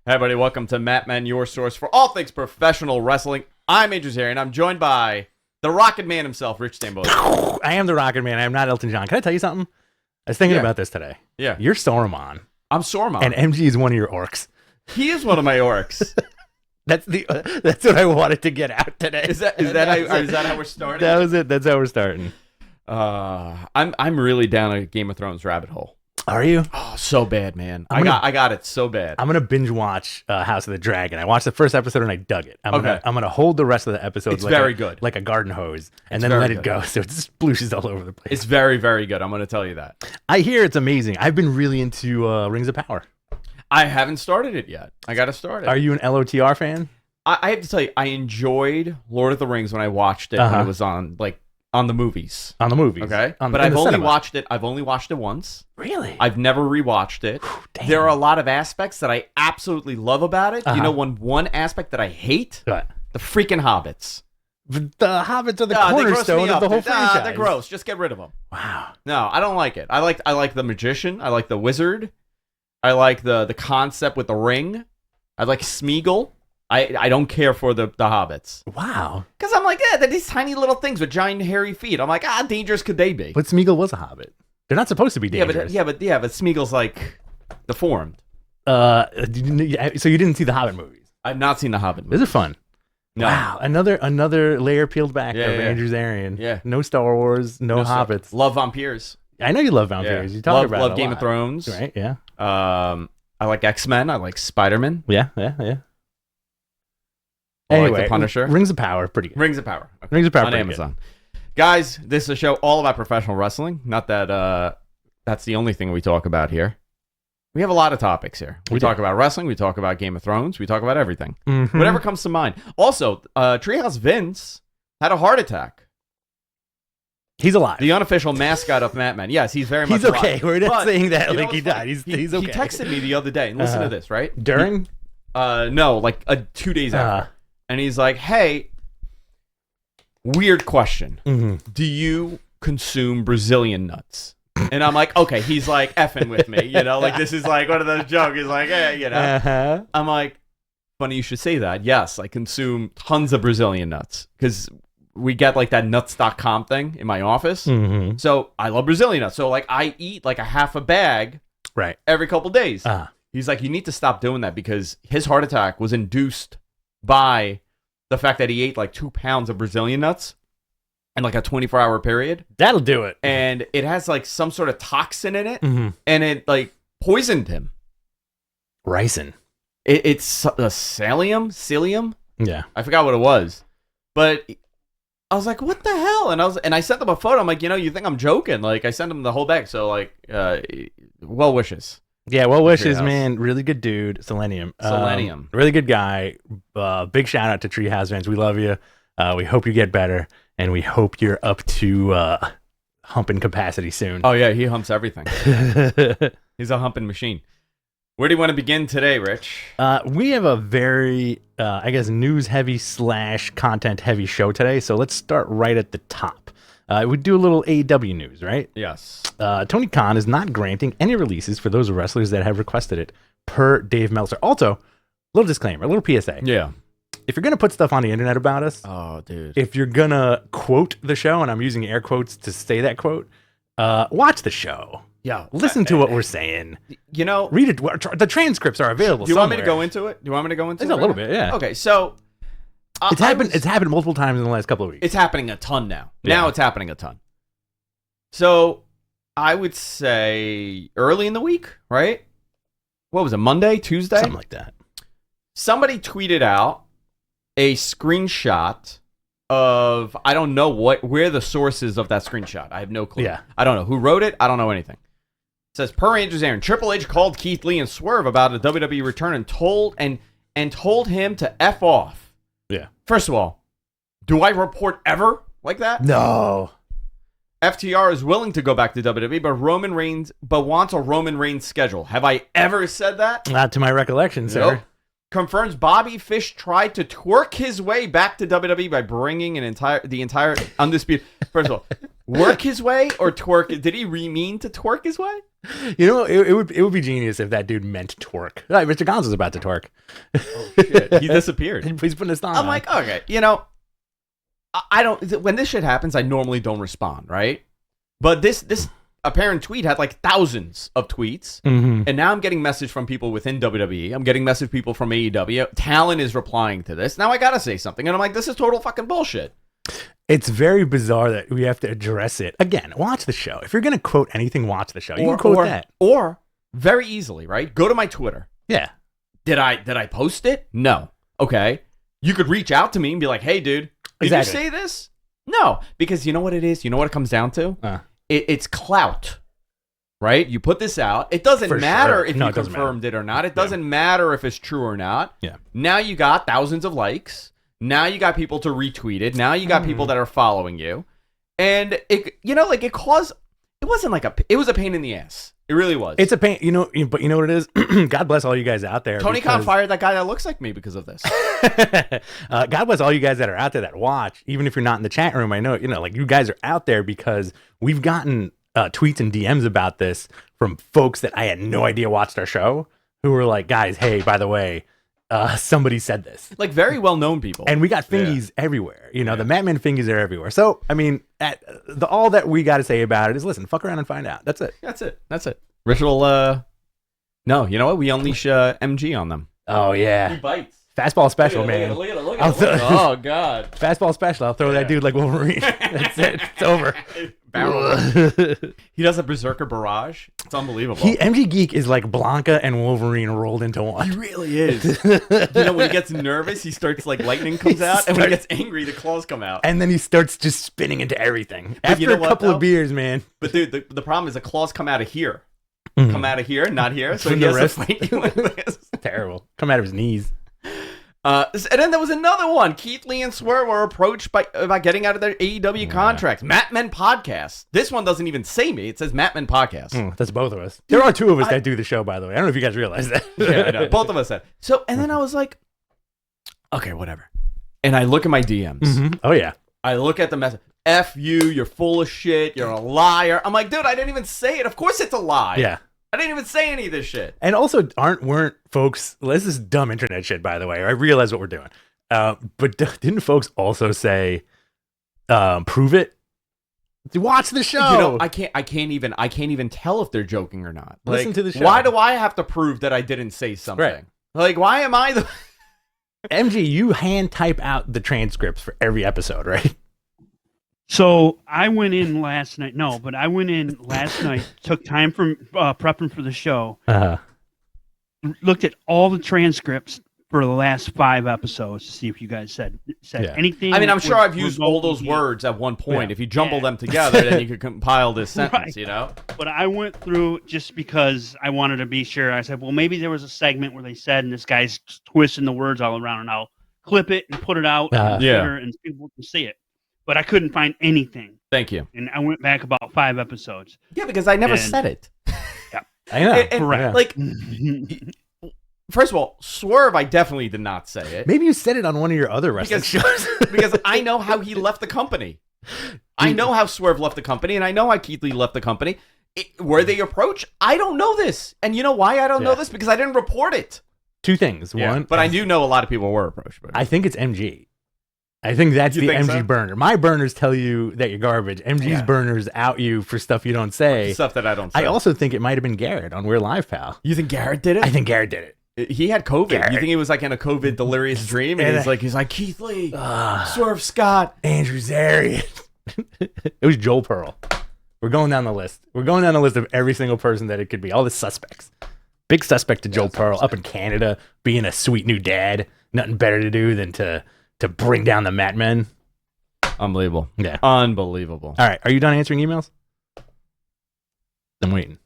Hey everybody, welcome to Matt Man, your source for all things professional wrestling. I'm Andrew Zeri, and I'm joined by the Rocket Man himself, Rich Stambo. I am the Rocket Man. I am not Elton John. Can I tell you something? I was thinking about this today. Yeah. You're Saruman. I'm Saruman. And MG is one of your orcs. He is one of my orcs. That's what I wanted to get out today. Is that how we're starting? That was it. That's how we're starting. I'm really down a Game of Thrones rabbit hole. Are you? Oh, so bad, man. I got it so bad. I'm gonna binge watch House of the Dragon. I watched the first episode and I dug it. I'm gonna hold the rest of the episodes. It's very good, like a garden hose, and then let it go so it splooshes all over the place. It's very, very good. I'm gonna tell you that. I hear it's amazing. I've been really into Rings of Power. I haven't started it yet. I gotta start it. Are you an LOTR fan? I have to tell you, I enjoyed Lord of the Rings when I watched it when it was on the movies. On the movies. Okay. But I've only watched it once. Really? I've never rewatched it. Damn. There are a lot of aspects that I absolutely love about it. You know, one aspect that I hate? What? The freaking hobbits. The hobbits are the cornerstone of the whole franchise. They're gross. Just get rid of them. Wow. No, I don't like it. I like the magician. I like the wizard. I like the concept with the ring. I like Smeagol. I don't care for the hobbits. Wow. Because I'm like, they're these tiny little things with giant hairy feet. I'm like, how dangerous could they be? But Smeagol was a hobbit. They're not supposed to be dangerous. Yeah, but Smeagol's like deformed. So you didn't see the Hobbit movies? I've not seen the Hobbit movies. Those are fun. No. Wow. Another layer peeled back of Andrew Zarian. Yeah. No Star Wars, no hobbits. Love vampires. I know you love vampires. Yeah. You talk about love Game of Thrones. Right, yeah. I like X-Men. I like Spider-Man. Yeah. I Anyway, like The Punisher. Rings of Power, pretty good. Rings of Power. Okay. Rings of Power on Amazon. Guys, this is a show all about professional wrestling. Not that that's the only thing we talk about here. We have a lot of topics here. We talk about wrestling. We talk about Game of Thrones. We talk about everything. Mm-hmm. Whatever comes to mind. Also, Treehouse Vince had a heart attack. He's alive. The unofficial mascot of Matt Man. Yes, he's very much alive. He's okay. We're not saying that like he died. He's okay. He texted me the other day. And listen to this, right? During? No, like 2 days after. And he's like, hey, weird question. Mm-hmm. Do you consume Brazilian nuts? And I'm like, okay, he's like effing with me. You know, like this is like one of those jokes. He's like, hey, you know. I'm like, funny you should say that. Yes, I consume tons of Brazilian nuts because we get like that nuts.com thing in my office. Mm-hmm. So I love Brazilian nuts. So like I eat like a half a bag every couple days. He's like, you need to stop doing that because his heart attack was induced by the fact that he ate like 2 pounds of Brazilian nuts in like a 24-hour period. That'll do it. And it has like some sort of toxin in it, and it like poisoned him. Ricin. It's a psyllium? Yeah. I forgot what it was. But I was like, what the hell? And I sent him a photo. I'm like, you think I'm joking? Like I sent him the whole bag. So like, well wishes. Yeah, well wishes, man. Really good dude. Selenium. Really good guy. Big shout out to Treehouse fans. We love you. We hope you get better. And we hope you're up to humping capacity soon. Oh, yeah. He humps everything. He's a humping machine. Where do you want to begin today, Rich? We have a very, news heavy / content heavy show today. So let's start right at the top. We do a little AEW news, right? Yes. Tony Khan is not granting any releases for those wrestlers that have requested it, per Dave Meltzer. Also, little disclaimer, a little PSA. Yeah. If you're going to put stuff on the internet about us, oh, dude. If you're going to quote the show, and I'm using air quotes to say that quote, watch the show. Yeah. Listen to what we're saying. Read it. The transcripts are available. Do you want me to go into it? It's a little bit, yeah. Okay, so It's happened multiple times in the last couple of weeks. It's happening a ton now. Yeah. Now it's happening a ton. So I would say early in the week, right? What was it, Monday, Tuesday? Something like that. Somebody tweeted out a screenshot of, I don't know where the source is of that screenshot. I have no clue. Yeah. I don't know who wrote it. I don't know anything. It says, per Andrew Zarian, Triple H called Keith Lee and Swerve about a WWE return and told him to F off. Yeah. First of all, do I report ever like that? No. FTR is willing to go back to WWE, but wants a Roman Reigns schedule. Have I ever said that? Not to my recollection, sir. Nope. Confirms Bobby Fish tried to twerk his way back to WWE by bringing the entire undisputed. First of all, work his way or twerk? Did he mean to twerk his way? You know, it would be genius if that dude meant twerk. Like, Mr. Gonzo's about to twerk. Oh shit, he disappeared. He's putting his thumb I'm on. like, okay, you know, I don't. When this shit happens, I normally don't respond, right? But this apparent tweet had like thousands of tweets, and now I'm getting message from people within WWE. I'm getting message people from AEW. Talon is replying to this. Now I gotta say something, and I'm like, this is total fucking bullshit. It's very bizarre that we have to address it. Again, watch the show. If you're going to quote anything, watch the show. You can quote that. Or, very easily, right? Go to my Twitter. Yeah. Did I post it? No. Okay. You could reach out to me and be like, hey, dude, did you say this? No. Because you know what it is? You know what it comes down to? It's clout, right? You put this out. It doesn't matter if you confirmed it or not. It doesn't matter if it's true or not. Yeah. Now you got thousands of likes. Now you got people to retweet it. Now you got people that are following you. And it was a pain in the ass. It really was. It's a pain, but you know what it is? God bless all you guys out there. Tony Khan fired that guy that looks like me because of this. God bless all you guys that are out there that watch, even if you're not in the chat room. I know, you guys are out there because we've gotten tweets and DMs about this from folks that I had no idea watched our show who were like, guys, hey, by the way, somebody said this. Like very well-known people. And we got fingies everywhere. The Madman fingies are everywhere. So, I mean, all that we got to say about it is, listen, fuck around and find out. That's it. Ritual, no, you know what? We unleash MG on them. Oh, yeah. He bites. Fastball special, man. Look at it. Oh, God. Fastball special. I'll throw that dude like Wolverine. That's it. It's over. He does a berserker barrage. It's unbelievable. MG Geek is like Blanca and Wolverine rolled into one. He really is. When he gets nervous, he starts like lightning comes out, and when he gets angry, the claws come out. And then he starts just spinning into everything. After a couple of beers, man. But dude, the problem is the claws come out of here. Come out of here, not here. So he has to fight you like this. Terrible. Come out of his knees. And then there was another one. Keith Lee and Swerve were approached about getting out of their AEW contracts. Matt Men Podcast. This one doesn't even say me. It says Matt Men Podcast. That's both of us. There are two of us that do the show, by the way. I don't know if you guys realize that. Yeah, I know. Both of us said. So, and then I was like, okay, whatever. And I look at my DMs. Oh, yeah. I look at the message. F you, you're full of shit, you're a liar. I'm like, dude, I didn't even say it. Of course it's a lie. Yeah. I didn't even say any of this shit. And also, weren't folks, this is dumb internet shit, by the way. I realize what we're doing. But didn't folks also say, prove it? Watch the show. I can't even tell if they're joking or not. Listen to the show. Why do I have to prove that I didn't say something? Right. Like, why am I the... MG, you hand type out the transcripts for every episode, right? So I went in last night. No, but I went in last night, took time from prepping for the show, looked at all the transcripts for the last 5 episodes to see if you guys said anything. I mean, I'm sure I've used all those words at one point. Yeah. If you jumble them together, then you could compile this sentence, But I went through just because I wanted to be sure. I said, well, maybe there was a segment where they said, and this guy's twisting the words all around, and I'll clip it and put it out on Twitter and people can see it. But I couldn't find anything. Thank you. And I went back about 5 episodes. Yeah, because I never said it. Yeah. I know. Correct. Like, first of all, Swerve, I definitely did not say it. Maybe you said it on one of your other wrestling shows. Because I know how he left the company. I know how Swerve left the company, and I know how Keith Lee left the company. Were they approached? I don't know this. And you know why I don't know this? Because I didn't report it. 2 things. One. But I do know a lot of people were approached. I think it's MG. I think that's the MG burner. My burners tell you that you're garbage. MG's burners out you for stuff you don't say. Stuff that I don't say. I also think it might have been Garrett on We're Live, pal. You think Garrett did it? I think Garrett did it. He had COVID. Garrett. You think he was like in a COVID delirious dream? And he's like Keith Lee, Swerve Scott, Andrew Zarian. It was Joel Pearl. We're going down the list. We're going down the list of every single person that it could be. All the suspects. Big suspect to Joel Pearl up in Canada, being a sweet new dad. Nothing better to do than to bring down the Mat Men. Unbelievable. Yeah. Unbelievable. All right. Are you done answering emails? I'm waiting.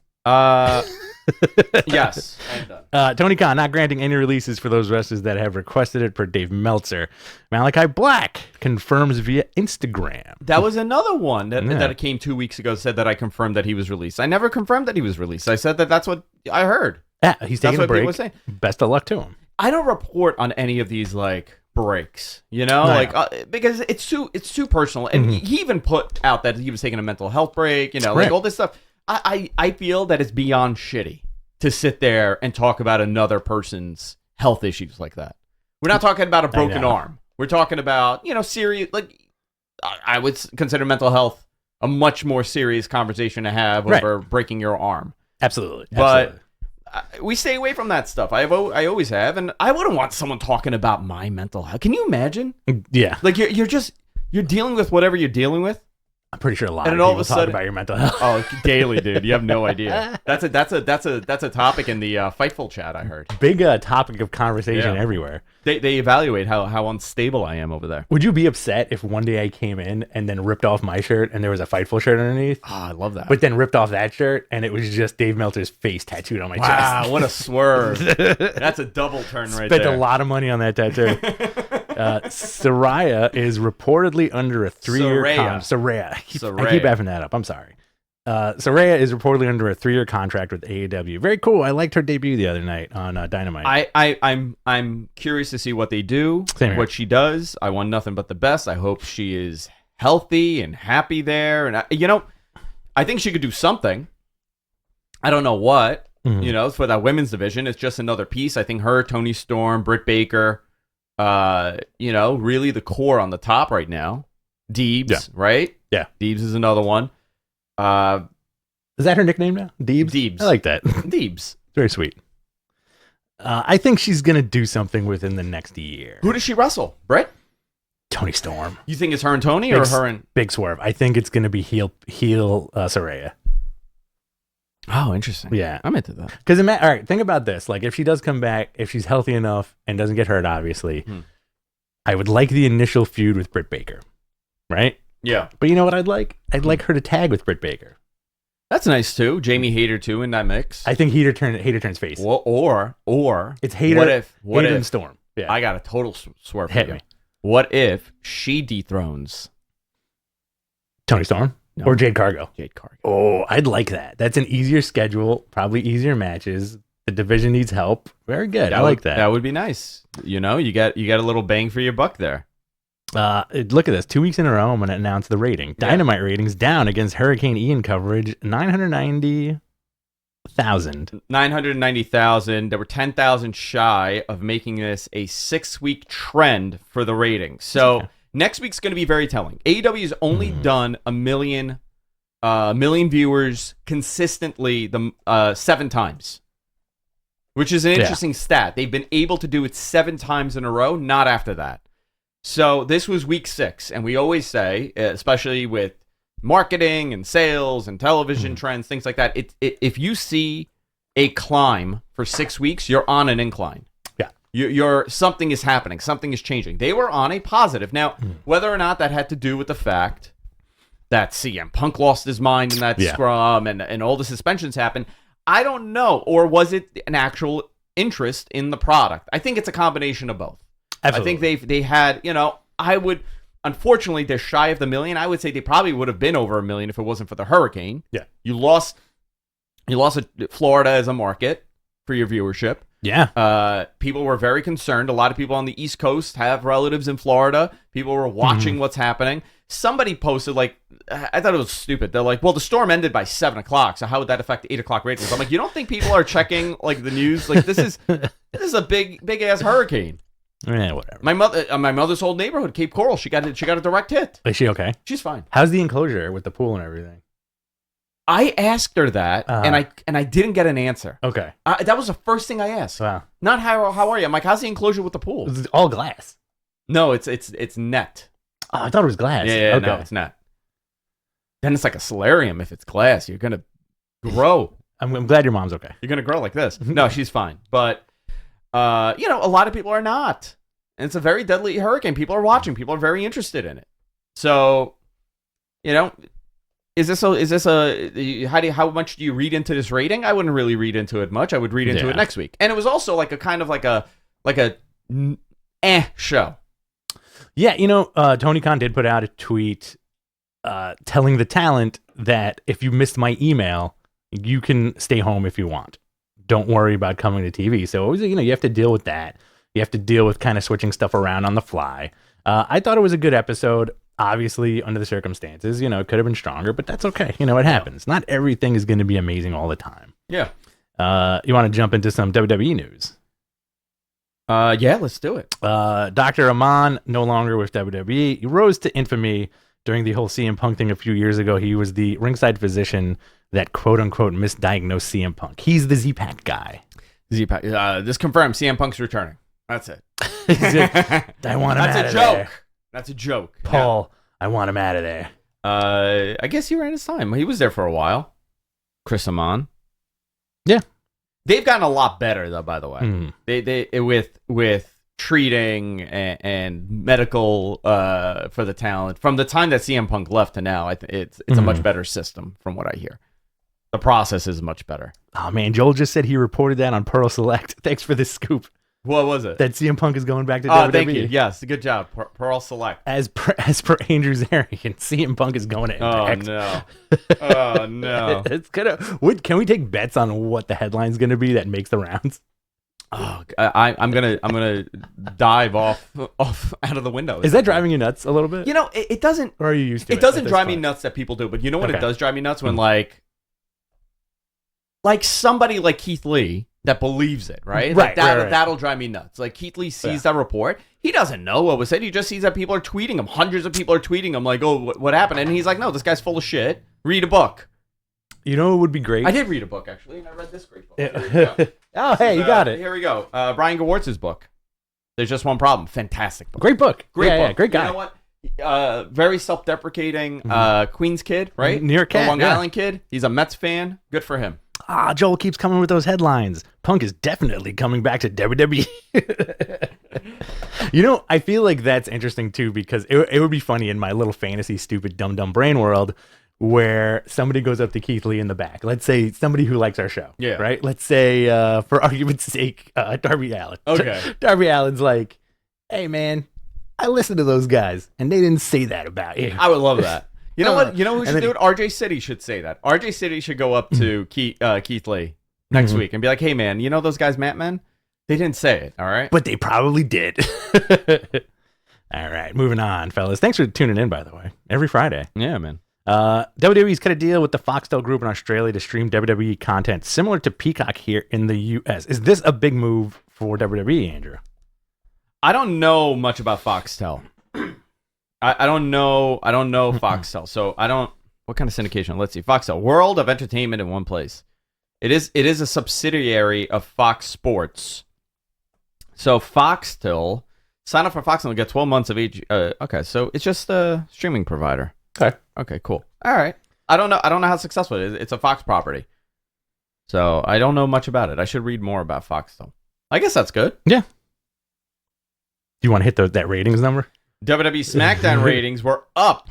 Yes. I'm done. Tony Khan not granting any releases for those wrestlers that have requested it per Dave Meltzer. Malachi Black confirms via Instagram. That was another one that came 2 weeks ago, said that I confirmed that he was released. I never confirmed that he was released. I said that's what I heard. Yeah, he's taking a break. Best of luck to him. I don't report on any of these breaks, because it's too personal. And he even put out that he was taking a mental health break, all this stuff. I feel that it's beyond shitty to sit there and talk about another person's health issues like that. We're not talking about a broken arm. We're talking about, serious, like, I would consider mental health a much more serious conversation to have over breaking your arm. Absolutely. But we stay away from that stuff. I always have, and I wouldn't want someone talking about my mental health. Can you imagine? Yeah. Like, you're dealing with whatever you're dealing with. I'm pretty sure a lot of people talk about your mental health. Oh, daily, dude. You have no idea. That's a topic in the Fightful chat, I heard. Big topic of conversation everywhere. They evaluate how unstable I am over there. Would you be upset if one day I came in and then ripped off my shirt and there was a Fightful shirt underneath? Oh, I love that. But then ripped off that shirt and it was just Dave Meltzer's face tattooed on my chest. Wow, what a swerve. That's a double turn right there. Spent a lot of money on that tattoo. Saraya is reportedly under a 3-year contract. Saraya. I keep effing that up. I'm sorry. Saraya is reportedly under a 3-year contract with AEW. Very cool. I liked her debut the other night on Dynamite. I'm curious to see what they do, what she does. I want nothing but the best. I hope she is healthy and happy there. And I think she could do something. I don't know what. For that women's division. It's just another piece. I think her, Toni Storm, Britt Baker. Really the core on the top right now. Deebs, right? Yeah. Deebs is another one. Is that her nickname now? Deebs? Deebs. I like that. Deebs. Very sweet. I think she's going to do something within the next year. Who does she wrestle? Britt? Toni Storm. You think it's her and Toni or her and... Big swerve. I think it's going to be heel Saraya. Oh, interesting. Yeah. I'm into that. Because, all right, think about this. Like, if she does come back, if she's healthy enough and doesn't get hurt, obviously, I would like the initial feud with Britt Baker, right? Yeah. But you know what I'd like? I'd like her to tag with Britt Baker. That's nice, too. Jamie Hayter, too, in that mix. I think Hayter turns face. Well, or... It's Hayter, what if and Storm. Yeah. I got a total swerve. Hit me. What if she dethrones... Toni Storm? No. Or Jade Cargill. Oh, I'd like that. That's an easier schedule, probably easier matches. The division needs help. Very good. I like that. That would be nice. You got a little bang for your buck there. Look at this. 2 weeks in a row, I'm going to announce the rating. Dynamite ratings down against Hurricane Ian coverage, 990,000. 990,000. They were 10,000 shy of making this a 6-week trend for the ratings. So... Next week's going to be very telling. AEW has only done a million viewers consistently 7 times, which is an interesting stat. They've been able to do it 7 times in a row, not after that. So this was week 6, and we always say, especially with marketing and sales and television trends, things like that, if you see a climb for 6 weeks, you're on an incline. You're something is happening. Something is changing. They were on a positive. Now, whether or not that had to do with the fact that CM Punk lost his mind in that scrum and all the suspensions happened, I don't know. Or was it an actual interest in the product? I think it's a combination of both. Absolutely. I think they had, unfortunately, they're shy of the million. I would say they probably would have been over a million if it wasn't for the hurricane. Yeah. You lost Florida as a market for your viewership. Yeah. People were very concerned. A lot of people on the East Coast have relatives in Florida. People were watching what's happening. Somebody posted, I thought it was stupid. They're like, well, the storm ended by 7 o'clock, so how would that affect 8 o'clock ratings? I'm like, you don't think people are checking, the news? This is a big-ass hurricane. Yeah, whatever. My mother's whole neighborhood, Cape Coral, she got a direct hit. Is she okay? She's fine. How's the enclosure with the pool and everything? I asked her that, and I didn't get an answer. Okay. That was the first thing I asked. Wow. Not how are you? I'm like, how's the enclosure with the pool? It's all glass. No, it's net. Oh, I thought it was glass. Yeah, okay. No, it's net. Then it's like a solarium. If it's glass, you're gonna grow. I'm glad your mom's okay. You're gonna grow like this. No, she's fine. But a lot of people are not, and it's a very deadly hurricane. People are watching. People are very interested in it. So, Is this how much do you read into this rating? I wouldn't really read into it much. I would read into it next week. And it was also like a kind of like a show. Yeah, Tony Khan did put out a tweet telling the talent that if you missed my email, you can stay home if you want. Don't worry about coming to TV. So it was, you have to deal with that. You have to deal with kind of switching stuff around on the fly. I thought it was a good episode. obviously under the circumstances, it could have been stronger, but that's okay. It happens. Not everything is going to be amazing all the time. Yeah. You want to jump into some WWE news? Yeah, let's do it. Dr. Aman, no longer with WWE. He rose to infamy during the whole CM Punk thing a few years ago. He was the ringside physician that quote-unquote misdiagnosed CM Punk. He's the Z-Pack guy. Z-Pack. This confirmed CM Punk's returning. That's it. I want him out of there. That's a joke. Paul, I want him out of there. I guess he ran his time. He was there for a while. Chris Aman. Yeah. They've gotten a lot better, though, by the way. They with treating and medical for the talent. From the time that CM Punk left to now, it's a much better system from what I hear. The process is much better. Oh, man. Joel just said he reported that on Pearl Select. Thanks for this scoop. What was it? That CM Punk is going back to WWE. Oh, thank you. Yes, good job. Pearl Select. As per Andrew Zarian, CM Punk is going to Impact. Oh, no. It's can we take bets on what the headline's going to be that makes the rounds? Oh, I'm gonna dive off out of the window. Is that driving you nuts a little bit? It doesn't. Or are you used to it? It doesn't drive me nuts that people do, but you know what it does drive me nuts when like somebody like Keith Lee that believes it, right? Right, that'll drive me nuts. Like Keith Lee sees that report. He doesn't know what was said. He just sees that people are tweeting him. Hundreds of people are tweeting him like, oh, what happened? And he's like, no, this guy's full of shit. Read a book. You know what would be great? I did read a book, actually, and I read this great book. Oh, hey, you got it. Here we go. Brian Gewartz's book. There's Just One Problem. Fantastic book. Great book. Great book. Yeah, great guy. You know what? Very self-deprecating. Queens kid, right? New York cat. Long Island kid. He's a Mets fan. Good for him. Joel keeps coming with those headlines. Punk is definitely coming back to WWE. I feel like that's interesting too, because it would be funny in my little fantasy, stupid, dumb brain world where somebody goes up to Keith Lee in the back. Let's say somebody who likes our show. Yeah. Right? Let's say, for argument's sake, Darby Allin. Okay. Darby Allin's like, hey, man, I listened to those guys, and they didn't say that about you. I would love that. You know what? You know who should do it? RJ City should say that. RJ City should go up to Keith Lee next week and be like, hey, man, you know those guys, Matt Men? They didn't say it, all right? But they probably did. All right, moving on, fellas. Thanks for tuning in, by the way. Every Friday. Yeah, man. WWE's cut a deal with the Foxtel Group in Australia to stream WWE content similar to Peacock here in the U.S. Is this a big move for WWE, Andrew? I don't know much about Foxtel. I don't know Foxtel, so I don't. What kind of syndication? Let's see. Foxtel, World of Entertainment in one place. It is a subsidiary of Fox Sports. So Foxtel, sign up for Foxtel and get 12 months of age. Okay, so it's just a streaming provider. Okay, cool. All right. I don't know how successful it is. It's a Fox property, so I don't know much about it. I should read more about Foxtel. I guess that's good. Yeah. Do you want to hit that ratings number? WWE SmackDown ratings were up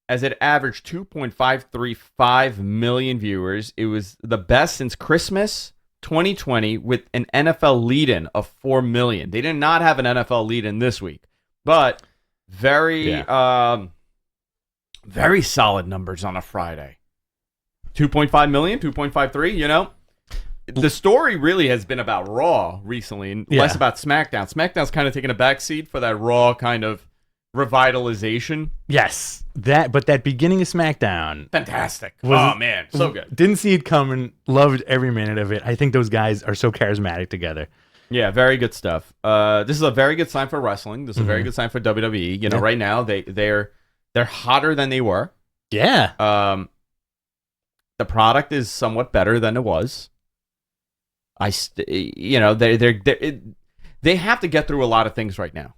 as it averaged 2.535 million viewers. It was the best since Christmas 2020 with an NFL lead-in of 4 million. They did not have an NFL lead-in this week, but very solid numbers on a Friday. 2.5 million, 2.53, The story really has been about Raw recently and less about SmackDown. SmackDown's kind of taken a backseat for that Raw kind of revitalization. Yes, but that beginning of SmackDown, fantastic. Oh man, so good. Didn't see it coming. Loved every minute of it. I think those guys are so charismatic together. Yeah, very good stuff. This is a very good sign for wrestling. This is a very good sign for WWE. Right now they're hotter than they were. Yeah. The product is somewhat better than it was. They have to get through a lot of things right now.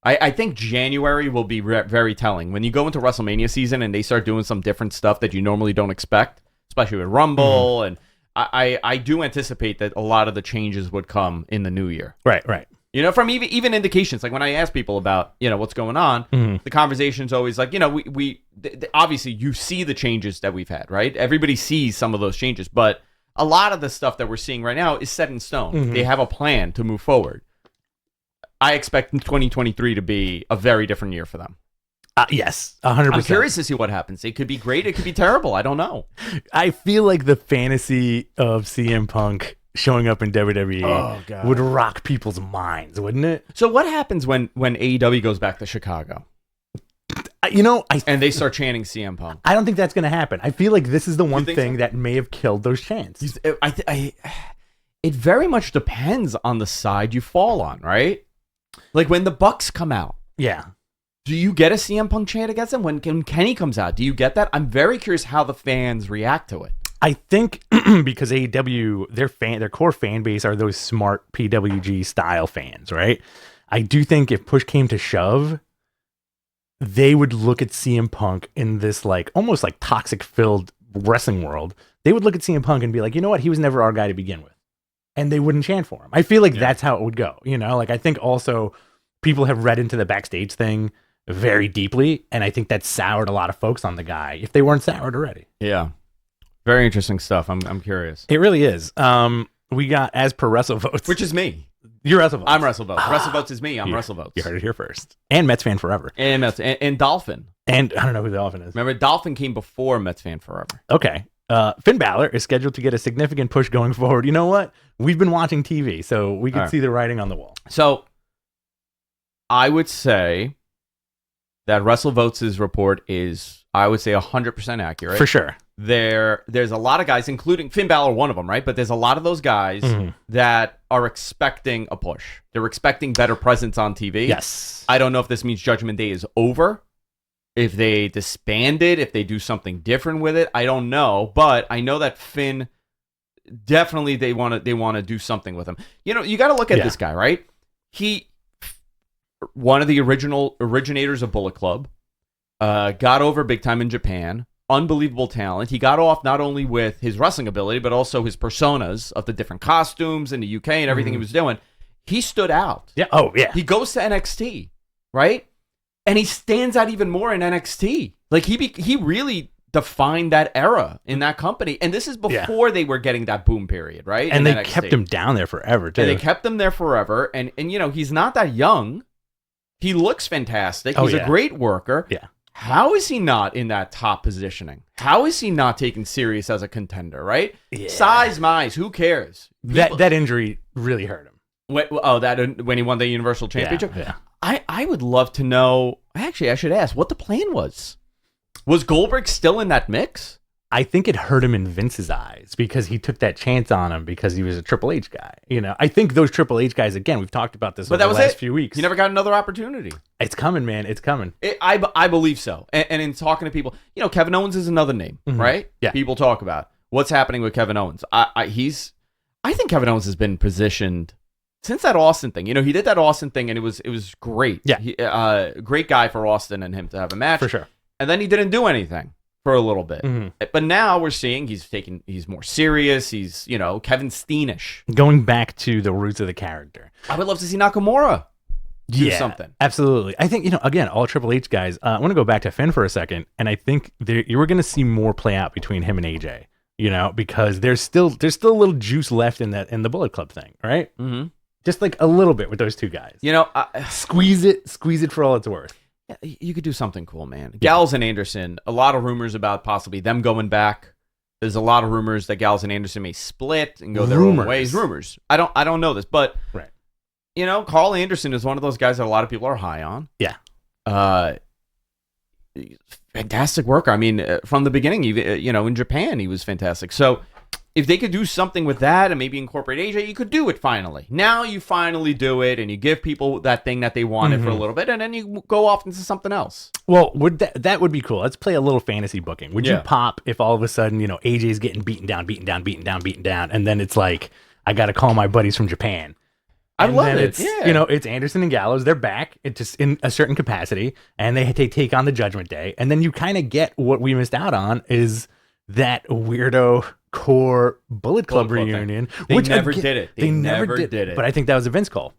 I think January will be very telling. When you go into WrestleMania season and they start doing some different stuff that you normally don't expect, especially with Rumble, and I do anticipate that a lot of the changes would come in the new year. Right. From even indications, like when I ask people about, what's going on, the conversation's always like, we obviously you see the changes that we've had, right? Everybody sees some of those changes, but a lot of the stuff that we're seeing right now is set in stone. They have a plan to move forward. I expect 2023 to be a very different year for them. Yes, 100%. I'm curious to see what happens. It could be great. It could be terrible. I don't know. I feel like the fantasy of CM Punk showing up in WWE would rock people's minds, wouldn't it? So what happens when AEW goes back to Chicago? and they start chanting CM Punk. I don't think that's going to happen. I feel like this is the one thing that may have killed those chants. It very much depends on the side you fall on, right? Like when the Bucks come out. Yeah. Do you get a CM Punk chant against them? When Kenny comes out, do you get that? I'm very curious how the fans react to it. I think because AEW, their core fan base are those smart PWG style fans, right? I do think if push came to shove, they would look at CM Punk in this like almost like toxic filled wrestling world. They would look at CM Punk and be like, you know what? He was never our guy to begin with. And they wouldn't chant for him. I feel like that's how it would go. Like I think also people have read into the backstage thing very deeply. And I think that soured a lot of folks on the guy if they weren't soured already. Yeah. Very interesting stuff. I'm curious. It really is. We got as per WrestleVotes. Which is me. You're WrestleVotes. I'm WrestleVotes. WrestleVotes is me. I'm WrestleVotes. You heard it here first. And Mets fan forever. And Mets and Dolphin. And I don't know who Dolphin is. Remember, Dolphin came before Mets fan forever. Okay. Finn Balor is scheduled to get a significant push going forward. You know what? We've been watching TV, so we can see the writing on the wall. So I would say that WrestleVotes' report is, I would say, 100% accurate. For sure. There's a lot of guys, including Finn Balor, one of them, right? But there's a lot of those guys that are expecting a push. They're expecting better presence on TV. Yes. I don't know if this means Judgment Day is over, if they disband it, if they do something different with it. I don't know, but I know that Finn definitely they want to do something with him. You got to look at this guy, right? He one of the originators of Bullet Club, got over big time in Japan. Unbelievable talent. He got off not only with his wrestling ability, but also his personas of the different costumes in the UK and everything he was doing. He stood out. Yeah. Oh, yeah. He goes to NXT, right? And he stands out even more in NXT. Like he really defined that era in that company. And this is before they were getting that boom period, right? And they kept him down there forever, too. And they kept him there forever. And he's not that young. He looks fantastic. He's a great worker. Yeah. How is he not in that top positioning? How is he not taken serious as a contender, right? Yeah. Size, mize, who cares? That injury really hurt him. When he won the Universal Championship? Yeah. I would love to know, actually, I should ask, what the plan was. Was Goldberg still in that mix? I think it hurt him in Vince's eyes because he took that chance on him because he was a Triple H guy. I think those Triple H guys, again, we've talked about this over the last few weeks. He never got another opportunity. It's coming, man. It's coming. I believe so. And in talking to people, Kevin Owens is another name, right? Yeah. People talk about what's happening with Kevin Owens. I think Kevin Owens has been positioned since that Austin thing. He did that Austin thing and it was great. Yeah. Great guy for Austin and him to have a match. For sure. And then he didn't do anything for a little bit. But now we're seeing he's more serious. He's, Kevin Steenish. Going back to the roots of the character. I would love to see Nakamura do something. Absolutely. I think, again, all Triple H guys, I want to go back to Finn for a second. And I think you were going to see more play out between him and AJ, because there's still a little juice left in the Bullet Club thing, right? Mm-hmm. Just like a little bit with those two guys. Squeeze it for all it's worth. Yeah, you could do something cool, man. Gallows and Anderson, a lot of rumors about possibly them going back. There's a lot of rumors that Gallows and Anderson may split and go their own ways. Rumors. I don't know this, but right. Carl Anderson is one of those guys that a lot of people are high on. Yeah. Fantastic worker. I mean, from the beginning, in Japan, he was fantastic. So if they could do something with that and maybe incorporate AJ, you could do it finally. Now you finally do it and you give people that thing that they wanted for a little bit and then you go off into something else. Well, that would be cool. Let's play a little fantasy booking. Would you pop if all of a sudden, AJ's getting beaten down, and then it's like, I got to call my buddies from Japan. I love it. It's, it's Anderson and Gallows. They're back. It's just in a certain capacity and they take on the Judgment Day. And then you kind of get what we missed out on is that weirdo core Bullet Club reunion. They never did it. They never did it. But I think that was a Vince call.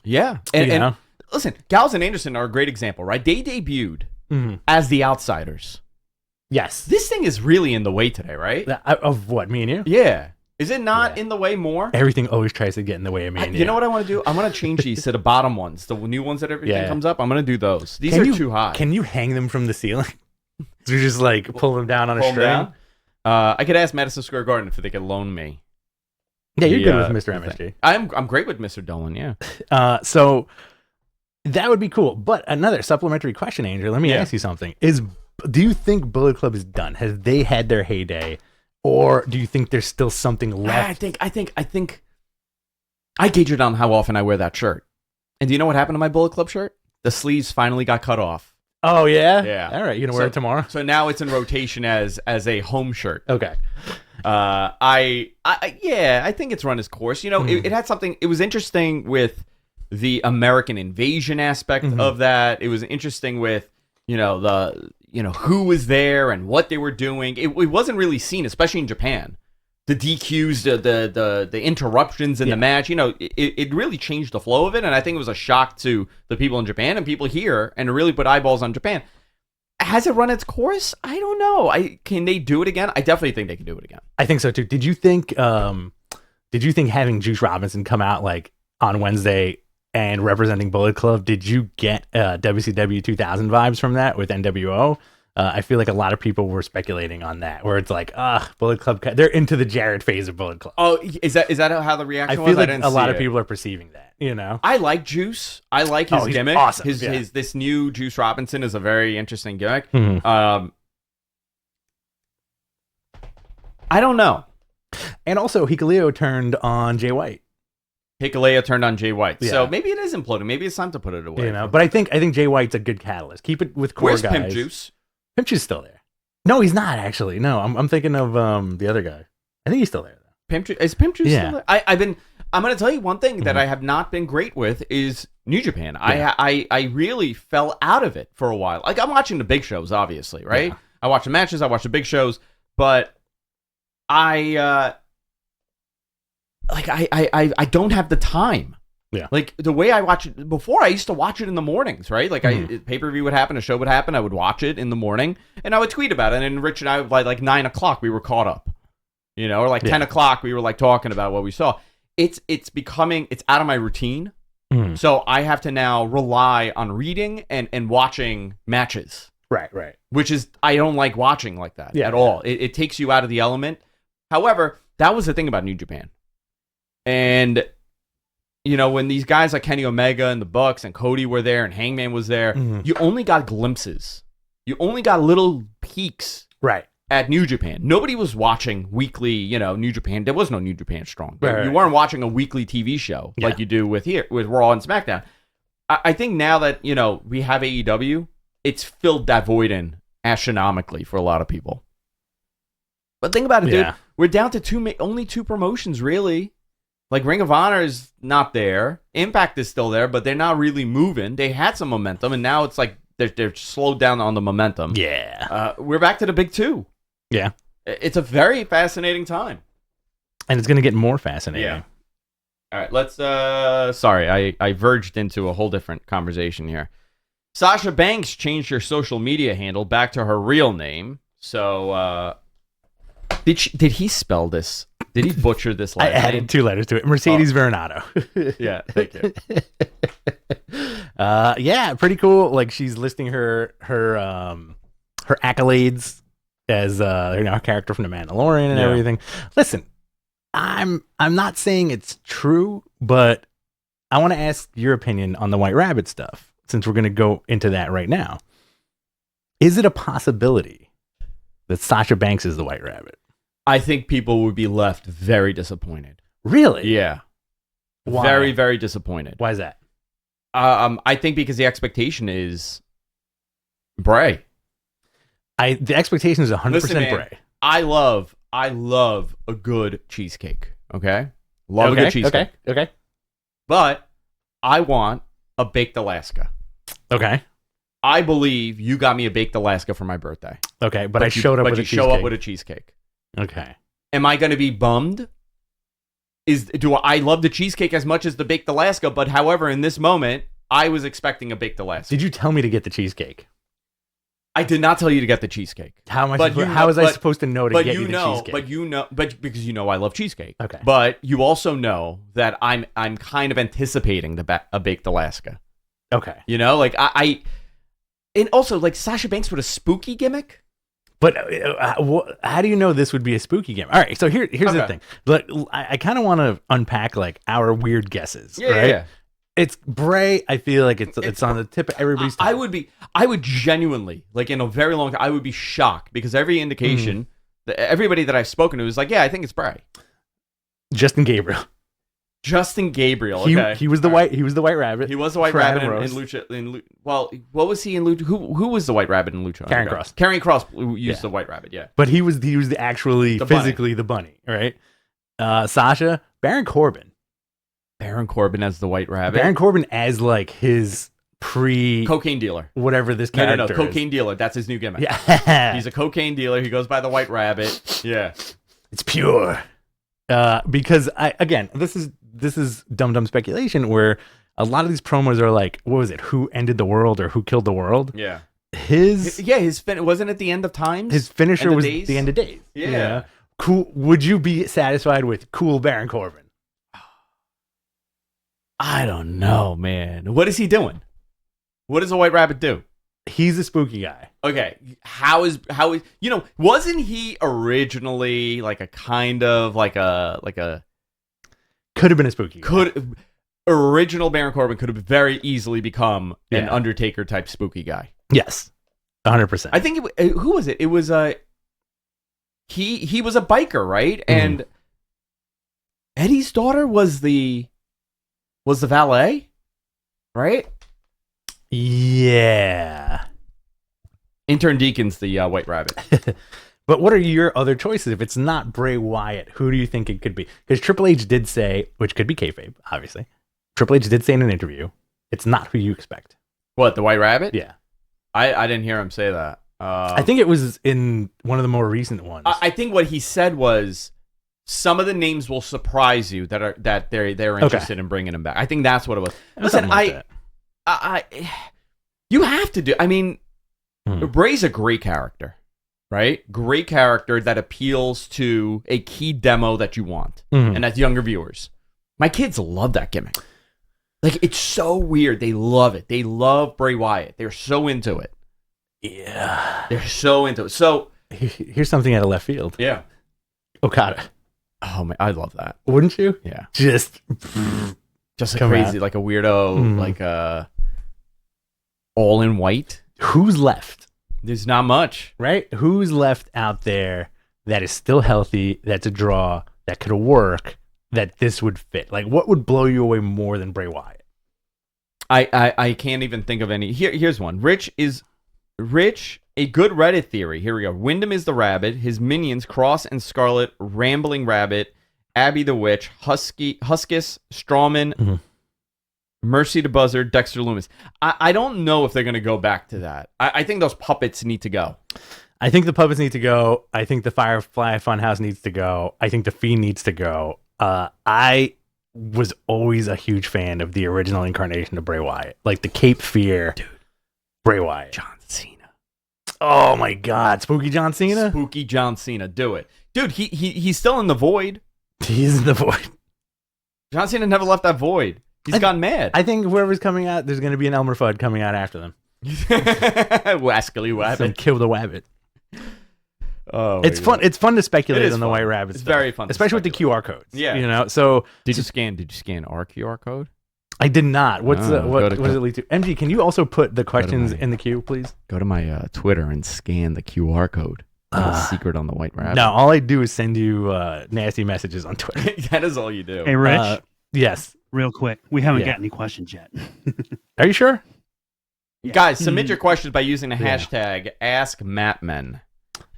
Yeah. And listen, Gallows and Anderson are a great example, right? They debuted as the outsiders. Yes. This thing is really in the way today, right? Of what, me and you? Yeah. Is it not in the way more? Everything always tries to get in the way of me and you. You know what I want to do? I want to change these to the bottom ones, the new ones that everything comes up. I'm going to do those. These are too high. Can you hang them from the ceiling? So you just like pull them down on a string? I could ask Madison Square Garden if they could loan me. Yeah, you're good with Mr. MSG. I'm great with Mr. Dolan, yeah. So That would be cool. But another supplementary question, Andrew. Let me ask you something. Do you think Bullet Club is done? Have they had their heyday, or do you think there's still something left? I think I gauge it on how often I wear that shirt. And do you know what happened to my Bullet Club shirt? The sleeves finally got cut off. Oh yeah, yeah. All right, you gonna wear it tomorrow? So now it's in rotation as a home shirt. Okay. I think it's run its course. It had something. It was interesting with the American invasion aspect of that. It was interesting with who was there and what they were doing. It wasn't really seen, especially in Japan. The DQs, the interruptions in the match, it really changed the flow of it. And I think it was a shock to the people in Japan and people here, and it really put eyeballs on Japan. Has it run its course? I don't know. Can they do it again? I definitely think they can do it again. I think so too. Did you think having Juice Robinson come out like on Wednesday and representing Bullet Club, did you get WCW 2000 vibes from that with NWO? I feel like a lot of people were speculating on that, where it's like, Bullet Club, they're into the Jared phase of Bullet Club. Oh, is that how the reaction was? I feel like a lot of people are perceiving that, I like Juice. I like his gimmick. Awesome. His this new Juice Robinson is a very interesting gimmick. Mm-hmm. I don't know. And also, Hikuleo turned on Jay White. Hikuleo turned on Jay White. Yeah. So maybe it is imploding. Maybe it's time to put it away. But I think Jay White's a good catalyst. Keep it with core Where's guys. Pimp Juice? Pimp Juice is still there. No, he's not actually. No, I'm thinking of the other guy. I think he's still there though. Is Pimp Juice still there? I'm going to tell you one thing that I have not been great with is New Japan. Yeah. I really fell out of it for a while. Like, I'm watching the big shows, obviously, right? Yeah. I watch the matches, I watch the big shows, but I don't have the time. Yeah. Like, the way I watch it before, I used to watch it in the mornings, right? Like, pay-per-view would happen, a show would happen, I would watch it in the morning, and I would tweet about it. And then Rich and I, like 9 o'clock, we were caught up. Or like 10 o'clock, we were like talking about what we saw. It's out of my routine. So I have to now rely on reading and watching matches. Right. Which is, I don't like watching like that at all. It takes you out of the element. However, that was the thing about New Japan. And, when these guys like Kenny Omega and the Bucks and Cody were there and Hangman was there, you only got glimpses. You only got little peeks. Right. At New Japan. Nobody was watching weekly, New Japan. There was no New Japan Strong. Right. You weren't watching a weekly TV show like you do with Raw and SmackDown. I think now that, we have AEW, it's filled that void in astronomically for a lot of people. But think about it, dude. We're down to only two promotions, really. Like, Ring of Honor is not there. Impact is still there, but they're not really moving. They had some momentum, and now it's like they're slowed down on the momentum. Yeah. We're back to the big two. Yeah. It's a very fascinating time. And it's going to get more fascinating. Yeah. All right, let's... sorry, I verged into a whole different conversation here. Sasha Banks changed her social media handle back to her real name. So, did he spell this? Did he butcher this last name? I added 2 letters to it. Mercedes Veronato. Yeah, thank you. Yeah, pretty cool. Like, she's listing her accolades as her character from The Mandalorian and everything. Listen, I'm not saying it's true, but I want to ask your opinion on the White Rabbit stuff, since we're going to go into that right now. Is it a possibility that Sasha Banks is the White Rabbit? I think people would be left very disappointed. Really? Yeah. Why? Very, very disappointed. Why is that? I think because the expectation is Bray. The expectation is 100% Listen, man, Bray. I love a good cheesecake. Okay? Love a good cheesecake. Okay. But I want a baked Alaska. Okay. I believe you got me a baked Alaska for my birthday. Okay, but I showed up with a cheesecake. Show up with a cheesecake. Okay. Am I going to be bummed? Do I love the cheesecake as much as the baked Alaska? But however, in this moment, I was expecting a baked Alaska. Did you tell me to get the cheesecake? I did not tell you to get the cheesecake. How was I supposed to know to get you the cheesecake? But because I love cheesecake. Okay. But you also know that I'm kind of anticipating a baked Alaska. Okay. And also, like, Sasha Banks with a spooky gimmick. But how do you know this would be a spooky gimmick? All right, so here's the thing. Look, I kind of want to unpack like our weird guesses, right? Yeah. It's Bray. I feel like it's on the tip of everybody's tongue. I would genuinely, like in a very long time, I would be shocked because every indication, everybody that I've spoken to is like, yeah, I think it's Bray. Justin Gabriel. Okay. He was the white. He was the White Rabbit. He was the White Rabbit in Lucha. Well, what was he in Lucha? Who was the White Rabbit in Lucha? Karrion Kross. Karrion Kross used the White Rabbit. Yeah, but he was actually physically the bunny, right? Sasha, Baron Corbin. Baron Corbin as the White Rabbit. Baron Corbin as like his cocaine dealer. Whatever this character. No, cocaine dealer. That's his new gimmick. Yeah, he's a cocaine dealer. He goes by the White Rabbit. Yeah, it's pure. Because this is dumb speculation where a lot of these promos are like, what was it? Who ended the world or who killed the world? Yeah. His wasn't it the end of times? His finisher was the end of days. Yeah. Cool. Would you be satisfied with cool Baron Corbin? I don't know, man. What is he doing? What does a White Rabbit do? He's a spooky guy. Okay, how is wasn't he originally like a kind of like a could have been a spooky guy. Original Baron Corbin could have very easily become an Undertaker type spooky guy. Yes. 100%. I think who was it? It was he was a biker, right? Mm-hmm. And Eddie's daughter was the valet, right? Yeah. Intern Deacon's the White Rabbit. But what are your other choices? If it's not Bray Wyatt, who do you think it could be? Because Triple H did say, which could be kayfabe, obviously. Triple H did say in an interview, it's not who you expect. What, the White Rabbit? Yeah. I didn't hear him say that. I think it was in one of the more recent ones. I think what he said was, some of the names will surprise you that they're interested in bringing him back. I think that's what it was. Listen, you have to do. I mean, Bray's a great character, right? Great character that appeals to a key demo that you want, and that's younger viewers. My kids love that gimmick. Like, it's so weird. They love it. They love Bray Wyatt. They're so into it. Yeah, they're so into it. So here's something out of left field. Yeah, Okada. Oh man, I love that. Wouldn't you? Yeah, just crazy, like a weirdo, like all in white. Who's left? There's not much, right? Who's left out there that is still healthy? That's a draw that could work. That this would fit. Like, what would blow you away more than Bray Wyatt? I can't even think of any. Here's one. Rich, a good Reddit theory. Here we go. Wyndham is the rabbit. His minions, Cross and Scarlet, Rambling Rabbit, Abby the Witch, Huskus, Strawman, Mercy the Buzzard, Dexter Loomis. I don't know if they're going to go back to that. I think those puppets need to go. I think the puppets need to go. I think the Firefly Funhouse needs to go. I think the Fiend needs to go. I was always a huge fan of the original incarnation of Bray Wyatt. Like the Cape Fear. Dude. Bray Wyatt. John Cena. Oh my God. Spooky John Cena? Spooky John Cena. Do it. Dude, he's still in the void. He's in the void. John Cena never left that void. He's gone mad. I think whoever's coming out, there's going to be an Elmer Fudd coming out after them. Wascally Wabbit. Some kill the Wabbit. Oh, it's fun. It's fun to speculate on the White Rabbit. It's stuff, very fun, especially with the QR codes. Yeah, you know. So did you scan our QR code? I did not. What does it lead to? MG, can you also put the questions in the queue, please? Go to my Twitter and scan the QR code. Secret on the White Rabbit. No, all I do is send you nasty messages on Twitter. That is all you do. Hey, Rich. Yes. Real quick, we haven't got any questions yet. Are you sure? Guys, submit your questions by using the hashtag AskMattmen.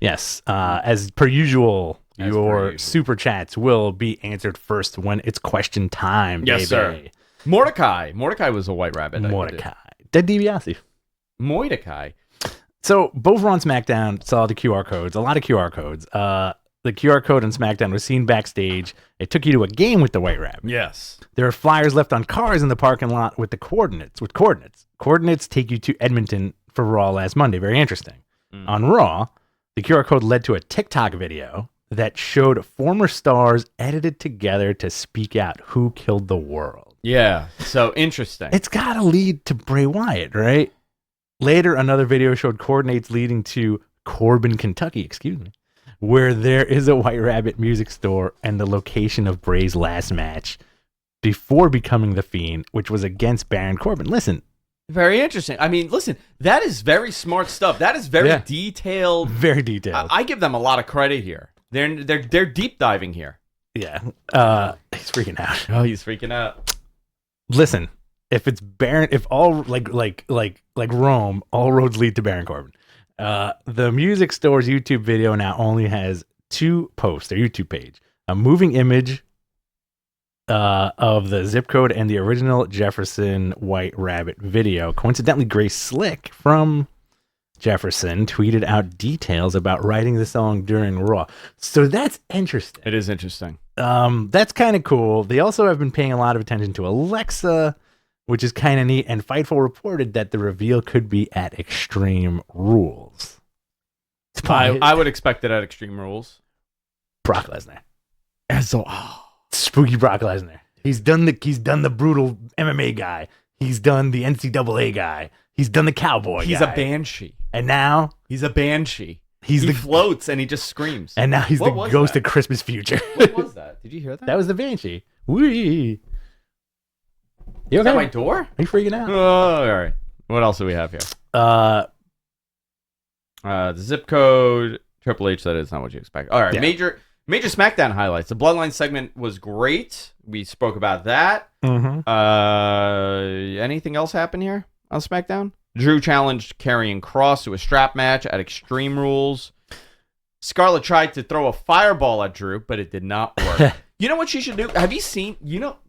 Yes, as per usual, your super chats will be answered first when it's question time. Yes, sir. Mordecai was a White Rabbit. Mordecai. Dead DiBiase. Mordecai. So both Raw and SmackDown saw the QR codes, a lot of QR codes. The QR code on SmackDown was seen backstage. It took you to a game with the White Rabbit. Yes. There are flyers left on cars in the parking lot with the coordinates. Coordinates take you to Edmonton for Raw last Monday. Very interesting. On Raw, the QR code led to a TikTok video that showed former stars edited together to speak out who killed the world. Yeah, so interesting. It's got to lead to Bray Wyatt, right? Later, another video showed coordinates leading to Corbin, Kentucky, where there is a White Rabbit music store and the location of Bray's last match before becoming The Fiend, which was against Baron Corbin. Listen. Very interesting. I mean, listen, that is very smart stuff. That is very detailed. Very detailed. I give them a lot of credit here. They're deep diving here. Yeah. He's freaking out. Oh, he's freaking out. Listen, if it's Baron, if all like Rome, all roads lead to Baron Corbin. The music store's YouTube video now only has 2 posts, their YouTube page. A moving image of the zip code and the original Jefferson White Rabbit video. Coincidentally, Grace Slick from Jefferson tweeted out details about writing the song during Raw. So that's interesting. It is interesting. That's kind of cool. They also have been paying a lot of attention to Alexa, which is kind of neat. And Fightful reported that the reveal could be at Extreme Rules. I would expect it at Extreme Rules. Brock Lesnar. Spooky Brock Lesnar. He's done the brutal MMA guy. He's done the NCAA guy. He's done the cowboy He's guy. A banshee. And now he's a banshee. He floats and he just screams. And now he's the ghost of Christmas Future. What was that? Did you hear that? That was the banshee. Wee. You okay? Is that my door? Are you freaking out? Oh, all right. What else do we have here? The zip code. Triple H, that is not what you expect. All right. Yeah. Major SmackDown highlights. The Bloodline segment was great. We spoke about that. Mm-hmm. Anything else happen here on SmackDown? Drew challenged Karrion Kross to a strap match at Extreme Rules. Scarlett tried to throw a fireball at Drew, but it did not work. You know what she should do? Have you seen?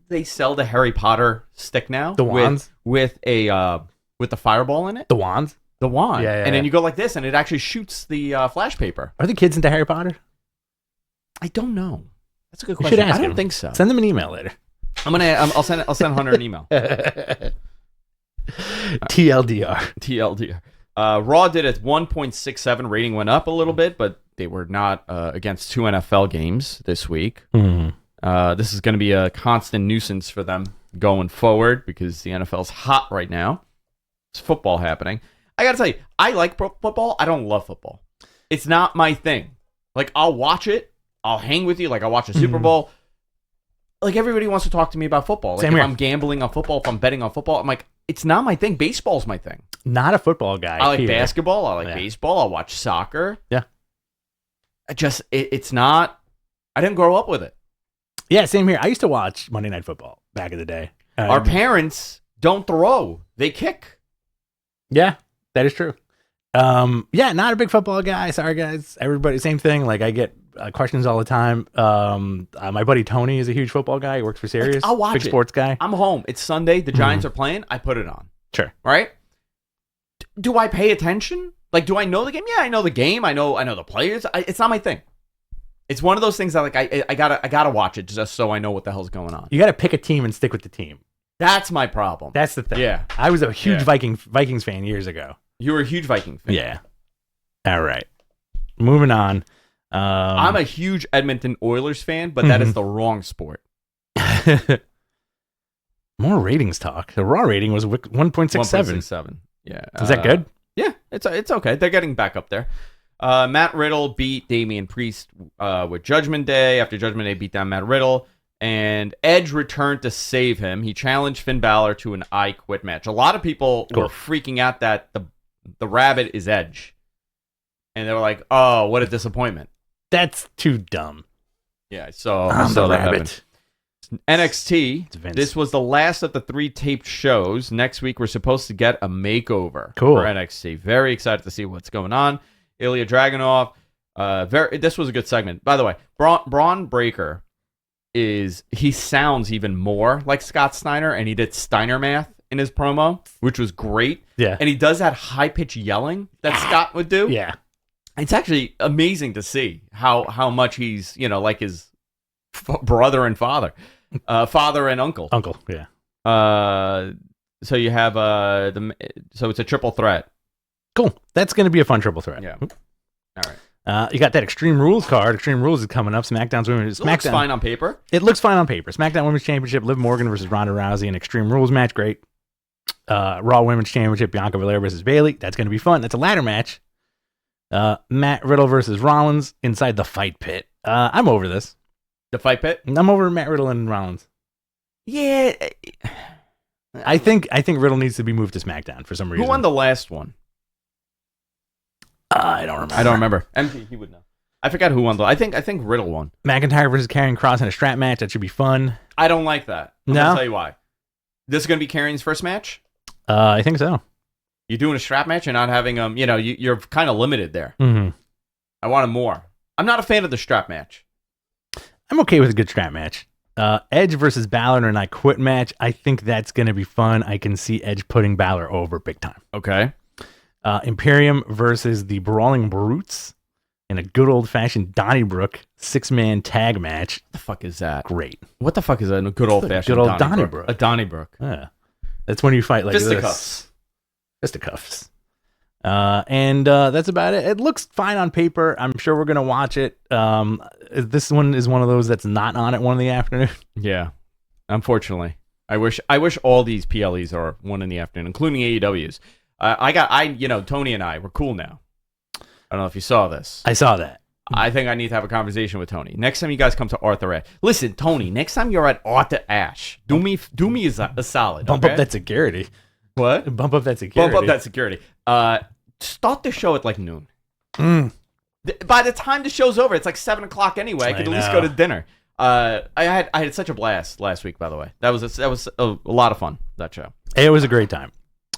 They sell the Harry Potter stick now. The wands with the fireball in it. The wands. The wand. Yeah. And then you go like this, and it actually shoots the flash paper. Are the kids into Harry Potter? I don't know. That's a good question. I don't think so. Send them an email later. I'll send Hunter an email. TLDR. Raw did its 1.67 rating, went up a little bit, but they were not against 2 NFL games this week. Mm-hmm. This is going to be a constant nuisance for them going forward because the NFL's hot right now. It's football happening. I got to tell you, I like football. I don't love football. It's not my thing. Like, I'll watch it. I'll hang with you. Like, I'll watch a Super Bowl. Like, everybody wants to talk to me about football. Like, if I'm gambling on football, if I'm betting on football, I'm like, it's not my thing. Baseball's my thing. Not a football guy. I like basketball. I like baseball. I'll watch soccer. Yeah. It's not, I didn't grow up with it. Yeah, same here. I used to watch Monday Night Football back in the day. Our parents don't throw. They kick. Yeah, that is true. Not a big football guy. Sorry, guys. Everybody, same thing. Like, I get questions all the time. My buddy Tony is a huge football guy. He works for Sirius. I'll watch big sports guy. I'm home. It's Sunday. The Giants are playing. I put it on. Sure. Right? Do I pay attention? Like, do I know the game? Yeah, I know the game. I know the players. It's not my thing. It's one of those things that like I gotta watch it just so I know what the hell's going on. You gotta pick a team and stick with the team. That's my problem. That's the thing. Yeah. I was a huge Vikings fan years ago. You were a huge Viking fan. Yeah. All right. Moving on. I'm a huge Edmonton Oilers fan, but that is the wrong sport. More ratings talk. The Raw rating was 1.67. 1.67. Yeah. Is that good? Yeah, it's okay. They're getting back up there. Matt Riddle beat Damien Priest with Judgment Day. After Judgment Day beat down Matt Riddle. And Edge returned to save him. He challenged Finn Balor to an I Quit match. A lot of people were freaking out that the Rabbit is Edge. And they were like, oh, what a disappointment. That's too dumb. Yeah, so the that Rabbit. NXT, this was the last of the 3 taped shows. Next week, we're supposed to get a makeover for NXT. Very excited to see what's going on. Ilya Dragunov. This was a good segment. By the way, Braun Breaker he sounds even more like Scott Steiner, and he did Steiner math in his promo, which was great. Yeah. And he does that high-pitched yelling that Scott would do. Yeah. It's actually amazing to see how much he's, like his brother and father. Father and uncle. Uncle, yeah. So you have so it's a triple threat. Cool. That's going to be a fun triple threat. Yeah. All right. You got that Extreme Rules card. Extreme Rules is coming up. SmackDown's Women's. It looks fine on paper. It looks fine on paper. SmackDown Women's Championship, Liv Morgan versus Ronda Rousey, an Extreme Rules match. Great. Raw Women's Championship, Bianca Belair versus Bayley. That's going to be fun. That's a ladder match. Matt Riddle versus Rollins inside the fight pit. I'm over this. The fight pit? I'm over Matt Riddle and Rollins. Yeah. I think Riddle needs to be moved to SmackDown for some reason. Who won the last one? I don't remember. MP, he would know. I forgot who won. I think Riddle won. McIntyre versus Karrion Kross in a strap match. That should be fun. I don't like that. I'm No? going to tell you why. This is going to be Karrion's first match? I think so. You're doing a strap match and not having him, you're kind of limited there. Mm-hmm. I want him more. I'm not a fan of the strap match. I'm okay with a good strap match. Edge versus Ballard in an I Quit match. I think that's going to be fun. I can see Edge putting Ballard over big time. Okay. Imperium versus the Brawling Brutes in a good old-fashioned Donnybrook 6-man tag match. What the fuck is that? Great. What the fuck is that? A good old-fashioned good old Donnybrook. A Donnybrook. Yeah. That's when you fight like Fisticuffs. Fisticuffs. And that's about it. It looks fine on paper. I'm sure we're going to watch it. This one is one of those that's not on at 1 in the afternoon. Yeah. Unfortunately. I wish all these PLEs are 1 in the afternoon, including AEWs. Tony and I, we're cool now. I don't know if you saw this. I saw that. I think I need to have a conversation with Tony. Next time you guys come to Arthur Ashe. Listen, Tony, next time you're at Arthur Ashe, do me a solid. Bump okay? up that security. What? Bump up that security. Bump up that security. Start the show at like noon. By the time the show's over, it's like 7 o'clock anyway. I could at least go to dinner. I had such a blast last week, by the way. That was a lot of fun, that show. It was a great time.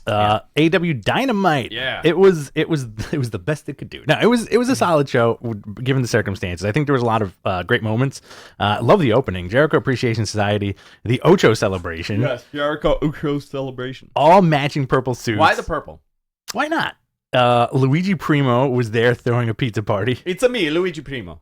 AW Dynamite. Yeah. It was the best it could do. Now, it was a solid show given the circumstances. I think there was a lot of great moments. Love the opening. Jericho Appreciation Society, the Ocho celebration. Yes, Jericho Ocho celebration. All matching purple suits. Why the purple? Why not? Luigi Primo was there throwing a pizza party. It's me, Luigi Primo.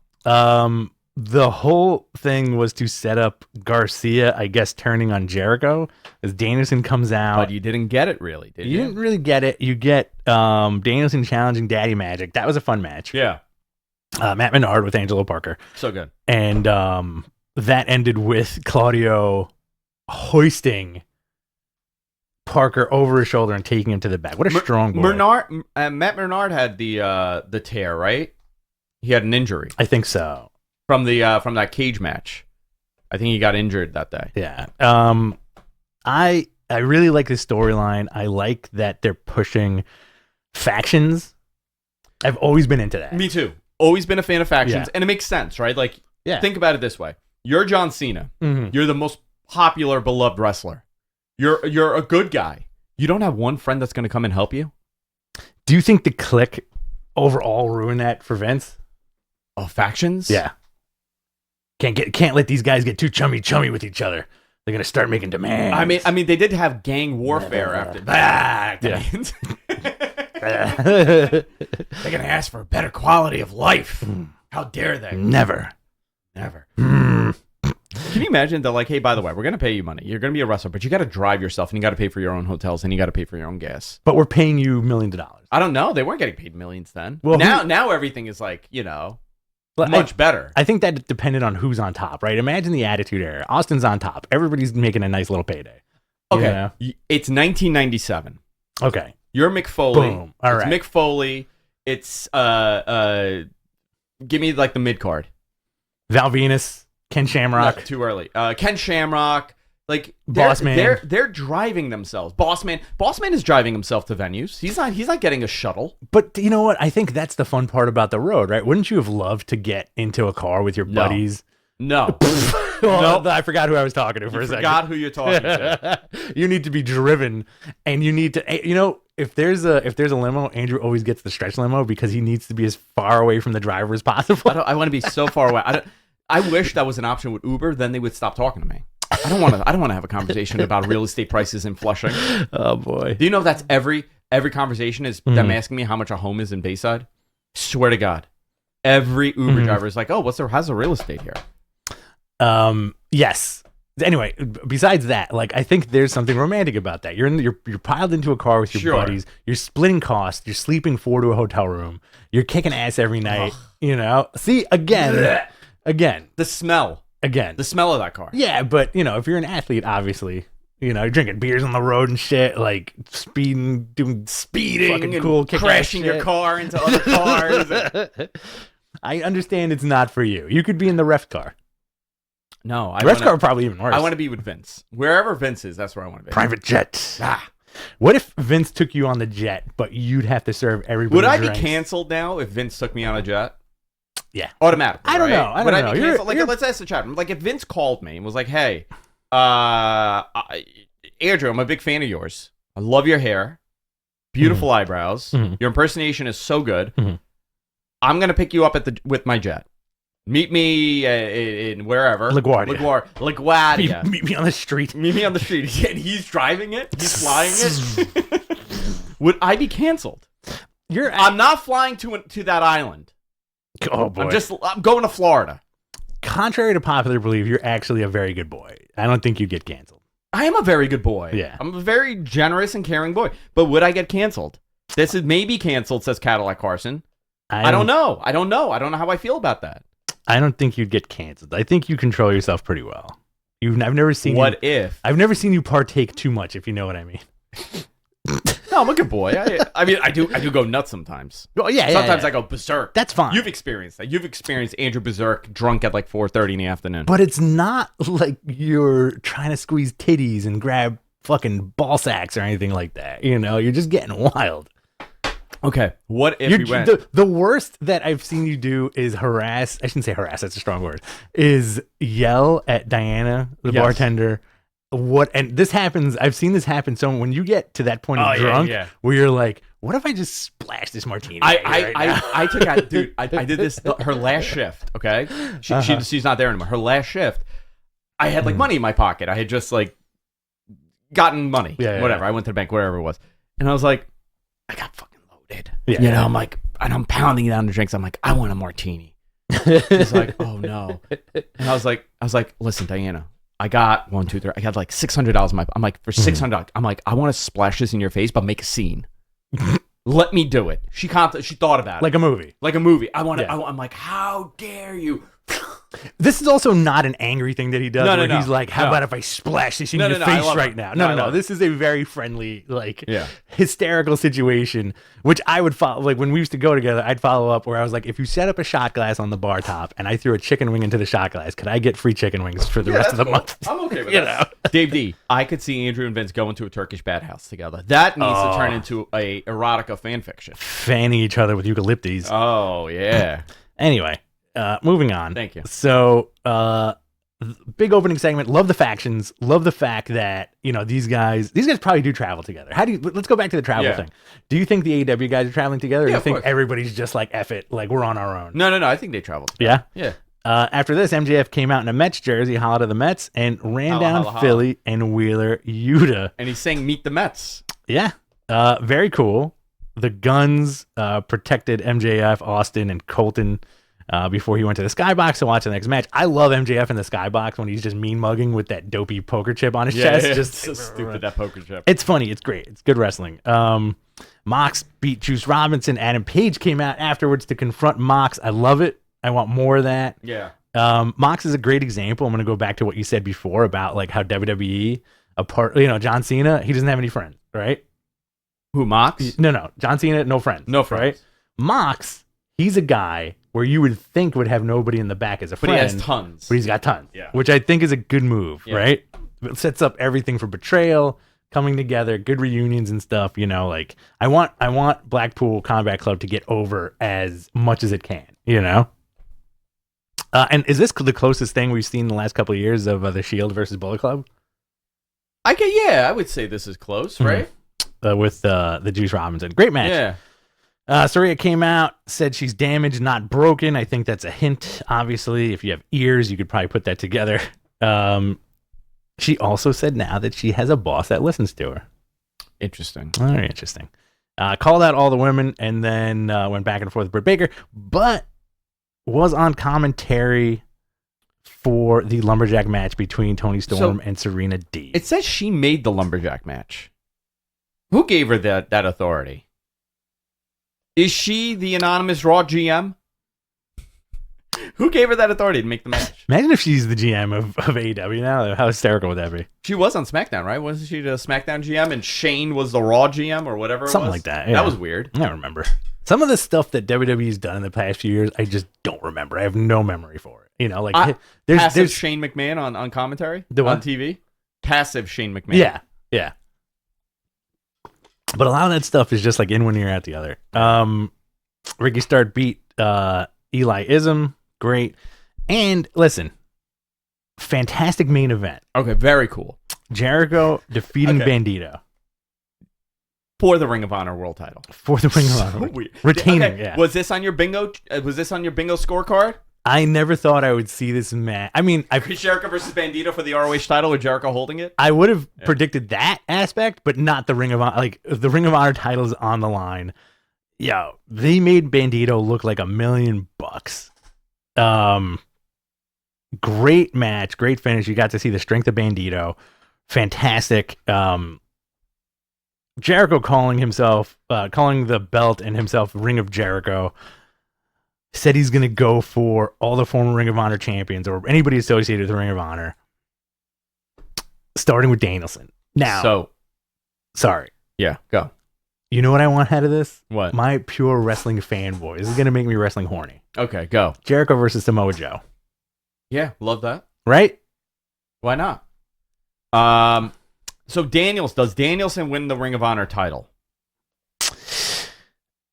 The whole thing was to set up Garcia, I guess, turning on Jericho as Danielson comes out. But you didn't get it, really, did you? You didn't really get it. You get Danielson challenging Daddy Magic. That was a fun match. Yeah. Matt Menard with Angelo Parker. So good. And that ended with Claudio hoisting Parker over his shoulder and taking him to the back. What a strong boy. Matt Menard had the tear, right? He had an injury. I think so. From that cage match. I think he got injured that day. Yeah. I really like this storyline. I like that they're pushing factions. I've always been into that. Me too. Always been a fan of factions. Yeah. And it makes sense, right? Like, yeah. Think about it this way. You're John Cena. Mm-hmm. You're the most popular, beloved wrestler. You're a good guy. You don't have one friend that's going to come and help you? Do you think the Clique overall ruined that for Vince? Oh, factions? Yeah. Can't let these guys get too chummy with each other. They're gonna start making demands. I mean, they did have gang warfare after that. They're gonna ask for a better quality of life. How dare they? Never. Can you imagine that? Like, hey, by the way, we're gonna pay you money. You're gonna be a wrestler, but you got to drive yourself, and you got to pay for your own hotels, and you got to pay for your own gas. But we're paying you millions of dollars. I don't know. They weren't getting paid millions then. Well, now everything is like, much better. I think that depended on who's on top, right? Imagine the Attitude Era. Austin's on top. Everybody's making a nice little payday. Okay. It's 1997. Okay. You're Mick Foley. Boom. All right. Mick Foley. It's give me like the mid card. Val Venus, Ken Shamrock. No, too early. Ken Shamrock. Like Bossman. They're driving themselves. Bossman is driving himself to venues. He's not getting a shuttle. But you know what? I think that's the fun part about the road, right? Wouldn't you have loved to get into a car with your buddies? No. Well, I forgot who I was talking to for a second. Forgot who you're talking to. You need to be driven, and you need to. If there's a limo, Andrew always gets the stretch limo because he needs to be as far away from the driver as possible. I want to be so far away. I wish that was an option with Uber. Then they would stop talking to me. I don't want to have a conversation about real estate prices in Flushing. Oh boy! Do you know that's every conversation is them asking me how much a home is in Bayside? Swear to God, every Uber driver is like, "Oh, how's the real estate here?" Yes. Anyway, besides that, like I think there's something romantic about that. You're piled into a car with your buddies. You're splitting costs. You're sleeping 4 to a hotel room. You're kicking ass every night. See again. The smell. The smell of that car. Yeah, but if you're an athlete, obviously, you're drinking beers on the road and shit, like speeding, fucking and cool, crashing your car into other cars. I understand it's not for you. You could be in the ref car. No, The rest are probably even worse. I want to be with Vince. Wherever Vince is, that's where I want to be. Private jet. What if Vince took you on the jet, but you'd have to serve everybody? Would I drinks? be canceled now if Vince took me on a jet? Yeah, automatically. I don't know. Would I be canceled? Like, let's ask the chat. Like, if Vince called me and was like, "Hey, Andrew, I'm a big fan of yours. I love your hair, beautiful eyebrows. Your impersonation is so good. I'm gonna pick you up with my jet. Meet me in wherever. LaGuardia. Meet me on the street. Meet me on the street. And he's driving it. He's flying it. Would I be canceled? I'm not flying to that island. Oh boy. I'm going to Florida. Contrary to popular belief, you're actually a very good boy. I don't think you'd get canceled. I am a very good boy. Yeah. I'm a very generous and caring boy. But would I get canceled? This is maybe canceled, says Cadillac Carson. I don't know. I don't know how I feel about that. I don't think you'd get canceled. I think you control yourself pretty well. I've never seen I've never seen you partake too much, if you know what I mean. No, I'm a good boy. I mean, I do go nuts sometimes. Oh, yeah, sometimes I go berserk. That's fine. You've experienced that. You've experienced Andrew berserk drunk at like 4:30 in the afternoon. But it's not like you're trying to squeeze titties and grab fucking ball sacks or anything like that. You know, you're just getting wild. Okay, what if we went? The worst that I've seen you do is harass. I shouldn't say harass. That's a strong word. Is yell at Diana, the bartender. And this happens. I've seen this happen. So when you get to that point of drunk, where you're like, "What if I just splash this martini?" I took out, dude. I did this her last shift. Okay, she's not there anymore. Her last shift, I had like money in my pocket. I had just like gotten money, whatever. I went to the bank, wherever it was, and I was like, I got fucking loaded. You know, I'm like, and I'm pounding down the drinks. I'm like, I want a martini. He's like, oh no, and I was like, listen, Diana. I got 1, 2, 3. I got like $600 in my. I'm like, for $600. I'm like, I want to splash this in your face, but make a scene. Let me do it. She thought about it like a movie. I want to. I'm like, how dare you? This is also not an angry thing that he does. No. He's like, how about if I splash this in your face right now? No. This is a very friendly, like, hysterical situation, which I would follow. Like, when we used to go together, I'd follow up where I was like, if you set up a shot glass on the bar top and I threw a chicken wing into the shot glass, could I get free chicken wings for the rest of the month? I'm okay with that. Dave D, I could see Andrew and Vince going to a Turkish bathhouse together. That needs to turn into a erotica fan fiction. Fanning each other with eucalyptus. Oh, yeah. Anyway. Moving on. Thank you. So, big opening segment. Love the factions. Love the fact that, you know, these guys probably do travel together. Let's go back to the travel thing. Do you think the AEW guys are traveling together? Or do you think everybody's just like, F it, like we're on our own? No. I think they travel together. Yeah? Yeah. After this, MJF came out in a Mets jersey, hollered at the Mets, and ran down Philly and Wheeler Yuta. And he's saying, meet the Mets. Yeah. Very cool. The Guns protected MJF, Austin, and Colton before he went to the skybox to watch the next match. I love MJF in the skybox when he's just mean mugging with that dopey poker chip on his chest. Yeah, just so stupid, that poker chip. It's funny. It's great. It's good wrestling. Mox beat Juice Robinson. Adam Page came out afterwards to confront Mox. I love it. I want more of that. Yeah. Mox is a great example. I'm going to go back to what you said before about like how WWE, John Cena, he doesn't have any friends, right? Who, Mox? No. John Cena, no friends. No friends. Right? Mox, he's a guy where you would think would have nobody in the back as a friend. But he has tons. But he's got tons. Yeah. Which I think is a good move, right? It sets up everything for Betrayal, coming together, good reunions and stuff. You know, like I want Blackpool Combat Club to get over as much as it can, you know? And is this the closest thing we've seen in the last couple of years of the Shield versus Bullet Club? I would say this is close, right? With the Juice Robinson. Great match. Yeah. Saraya came out, said she's damaged, not broken. I think that's a hint. Obviously, if you have ears, you could probably put that together. She also said now that she has a boss that listens to her. Interesting. Very interesting. Called out all the women and then went back and forth with Britt Baker, but was on commentary for the Lumberjack match between Toni Storm and Serena Deeb. It says she made the Lumberjack match. Who gave her that authority? Is she the anonymous Raw GM? Who gave her that authority to make the match? Imagine if she's the GM of AEW now. How hysterical would that be? She was on SmackDown, right? Wasn't she the SmackDown GM and Shane was the Raw GM or whatever it was? Something like that. Yeah. That was weird. I don't remember. Some of the stuff that WWE's done in the past few years, I just don't remember. I have no memory for it. You know, like there's Shane McMahon on commentary on TV. Passive Shane McMahon. Yeah. But a lot of that stuff is just like in one ear, out the other. Ricky Stark beat Eli Ism. Great. And listen, fantastic main event. Okay, very cool. Jericho defeating Bandido. For the Ring of Honor world title. For the Ring of Honor. Retaining, yeah. Was this on your bingo scorecard? I never thought I would see this match. I mean, Chris Jericho versus Bandido for the ROH title with Jericho holding it? I would have predicted that aspect, but not the Ring of Honor. Like, the Ring of Honor title's on the line. Yo, they made Bandido look like $1 million. Great match, great finish. You got to see the strength of Bandido. Fantastic. Jericho calling the belt and himself Ring of Jericho. Said he's going to go for all the former Ring of Honor champions or anybody associated with the Ring of Honor, starting with Danielson. Now, sorry. Yeah, go. You know what I want out of this? What? My pure wrestling fanboy. This is going to make me wrestling horny. Okay, go. Jericho versus Timojo. Yeah, love that. Right? Why not? So does Danielson win the Ring of Honor title?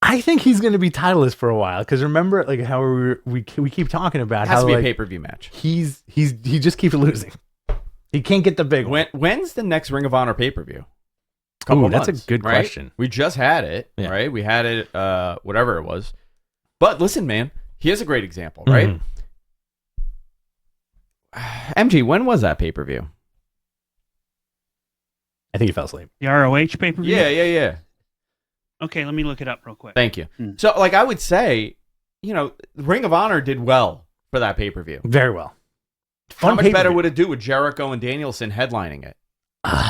I think he's going to be titleless for a while because remember, like how we keep talking about how to be a pay-per-view match. He just keeps losing. He can't get the big one. When's the next Ring of Honor pay-per-view? That's a good question. We just had it, right? We had it, whatever it was. But listen, man, here's a great example, right? MG, when was that pay-per-view? I think he fell asleep. The ROH pay-per-view? Yeah. Okay, let me look it up real quick. Thank you. So, like, I would say, Ring of Honor did well for that pay-per-view. Very well. How much better would it do with Jericho and Danielson headlining it?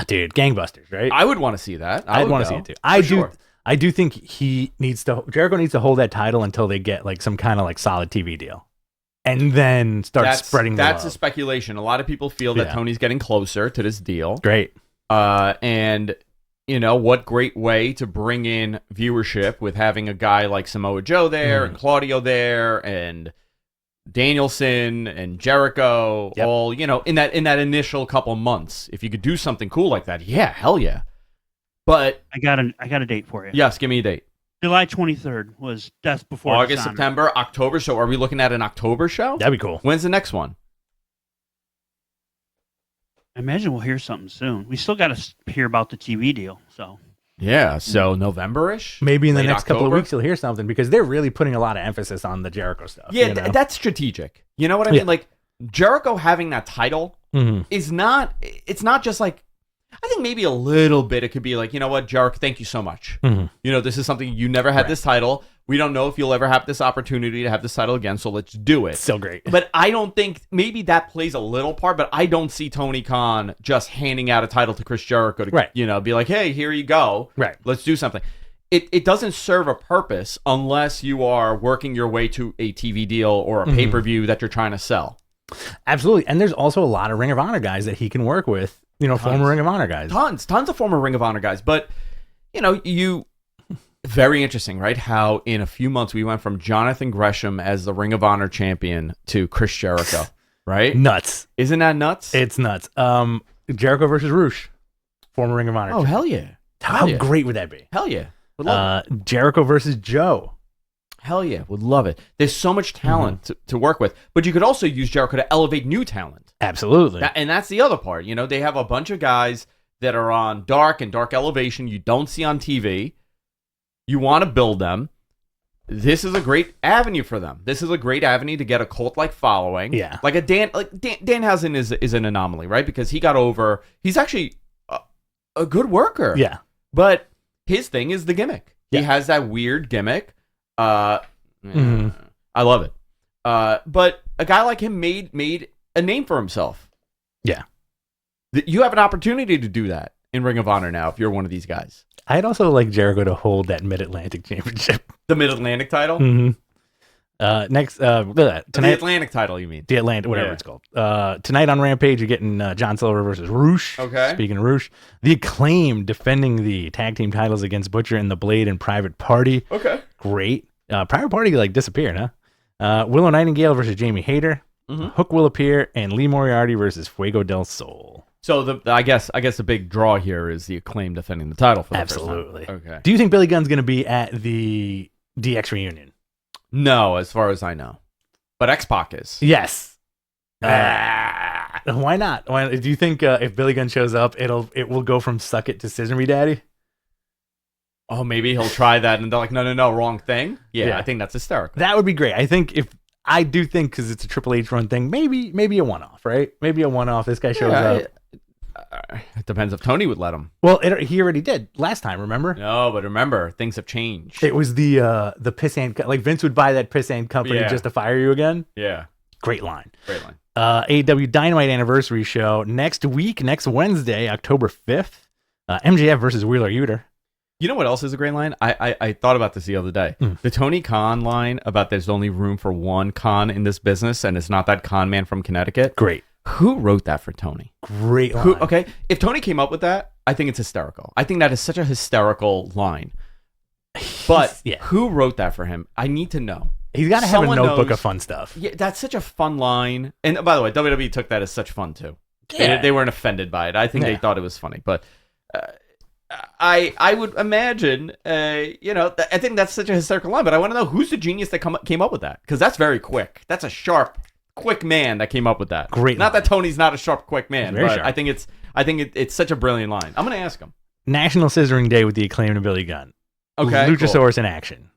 Dude, gangbusters, right? I would want to see that. I'd want to see it too. I do think Jericho needs to hold that title until they get like some kind of like solid TV deal. And then start spreading the love. That's a speculation. A lot of people feel that Tony's getting closer to this deal. Great. And what great way to bring in viewership with having a guy like Samoa Joe there and Claudio there and Danielson and Jericho all, in that initial couple months. If you could do something cool like that, yeah, hell yeah. But I got a date for you. Yes, give me a date. July 23rd was Death Before August, Dishonor. September, October. So are we looking at an October show? That'd be cool. When's the next one? I imagine we'll hear something soon. We still got to hear about the TV deal. So yeah, so November-ish? Maybe in the next couple of weeks you'll hear something because they're really putting a lot of emphasis on the Jericho stuff. Yeah, that's strategic. You know what I mean? Like Jericho having that title is not. It's not just like. I think maybe a little bit it could be like, you know what, Jericho, thank you so much. This is something you never had this title. We don't know if you'll ever have this opportunity to have this title again, so let's do it. So great. But I don't think, maybe that plays a little part, but I don't see Tony Khan just handing out a title to Chris Jericho to, be like, hey, here you go. Right. Let's do something. It doesn't serve a purpose unless you are working your way to a TV deal or a pay-per-view that you're trying to sell. Absolutely. And there's also a lot of Ring of Honor guys that he can work with. Former Ring of Honor guys. Tons of former Ring of Honor guys. But, very interesting, right? How in a few months we went from Jonathan Gresham as the Ring of Honor champion to Chris Jericho, right? Nuts. Isn't that nuts? It's nuts. Jericho versus Roosh, former Ring of Honor. Oh, hell yeah. How great would that be? Hell yeah. Would love it. Jericho versus Joe. Hell yeah. Would love it. There's so much talent to work with. But you could also use Jericho to elevate new talent. Absolutely. And that's the other part. They have a bunch of guys that are on dark elevation you don't see on TV. You want to build them. This is a great avenue for them. This is a great avenue to get a cult-like following. Yeah. Like Danhausen is an anomaly, right? Because he got over. He's actually a good worker. Yeah. But his thing is the gimmick. Yeah. He has that weird gimmick. I love it. But a guy like him made a name for himself. Yeah. You have an opportunity to do that in Ring of Honor now if you're one of these guys. I'd also like Jericho to hold that Mid-Atlantic Championship. The Mid-Atlantic title? Next, tonight, the Atlantic title, you mean? The Atlantic, whatever it's called. Tonight on Rampage, you're getting John Silver versus Roosh. Okay. Speaking of Roosh, the Acclaim defending the tag team titles against Butcher and the Blade and Private Party. Okay. Great. Private Party disappeared, huh? Willow Nightingale versus Jamie Hayter. Hook will appear, and Lee Moriarty versus Fuego del Sol. So I guess the big draw here is the Acclaim defending the title for the Absolutely. first time. Okay. Do you think Billy Gunn's going to be at the DX reunion? No, as far as I know. But X-Pac is. Yes. Why not? Do you think if Billy Gunn shows up, it will go from Suck It to Scissor Me Daddy? Oh, maybe he'll try that, and they're like, no, wrong thing. Yeah, I think that's hysterical. That would be great. I do think because it's a Triple H run thing, maybe a one-off, right? Maybe a one-off. This guy shows up. It depends if Tony would let him. Well, he already did last time, remember? No, but remember, things have changed. It was the pissant, like Vince would buy that pissant company just to fire you again. Yeah. Great line. AEW Dynamite anniversary show next Wednesday, October 5th. MJF versus Wheeler Yuta. You know what else is a great line? I thought about this the other day. The Tony Khan line about there's only room for one Khan in this business, and it's not that con man from Connecticut. Great. Who wrote that for Tony? Great line. Okay, if Tony came up with that, I think it's hysterical. I think that is such a hysterical line. But who wrote that for him? I need to know. He's got to have a notebook of fun stuff. Yeah, that's such a fun line. And by the way, WWE took that as such fun too. Yeah. They weren't offended by it. I think they thought it was funny. But I would imagine, I think that's such a hysterical line. But I want to know who's the genius that came up with that, because that's very quick. That's a sharp, quick man that came up with that. Great. Not that Tony's not a sharp, quick man, but sharp. I think it's such a brilliant line. I'm gonna ask him. National Scissoring Day with the Acclaim to Billy Gunn. Okay. Luchasaurus in action.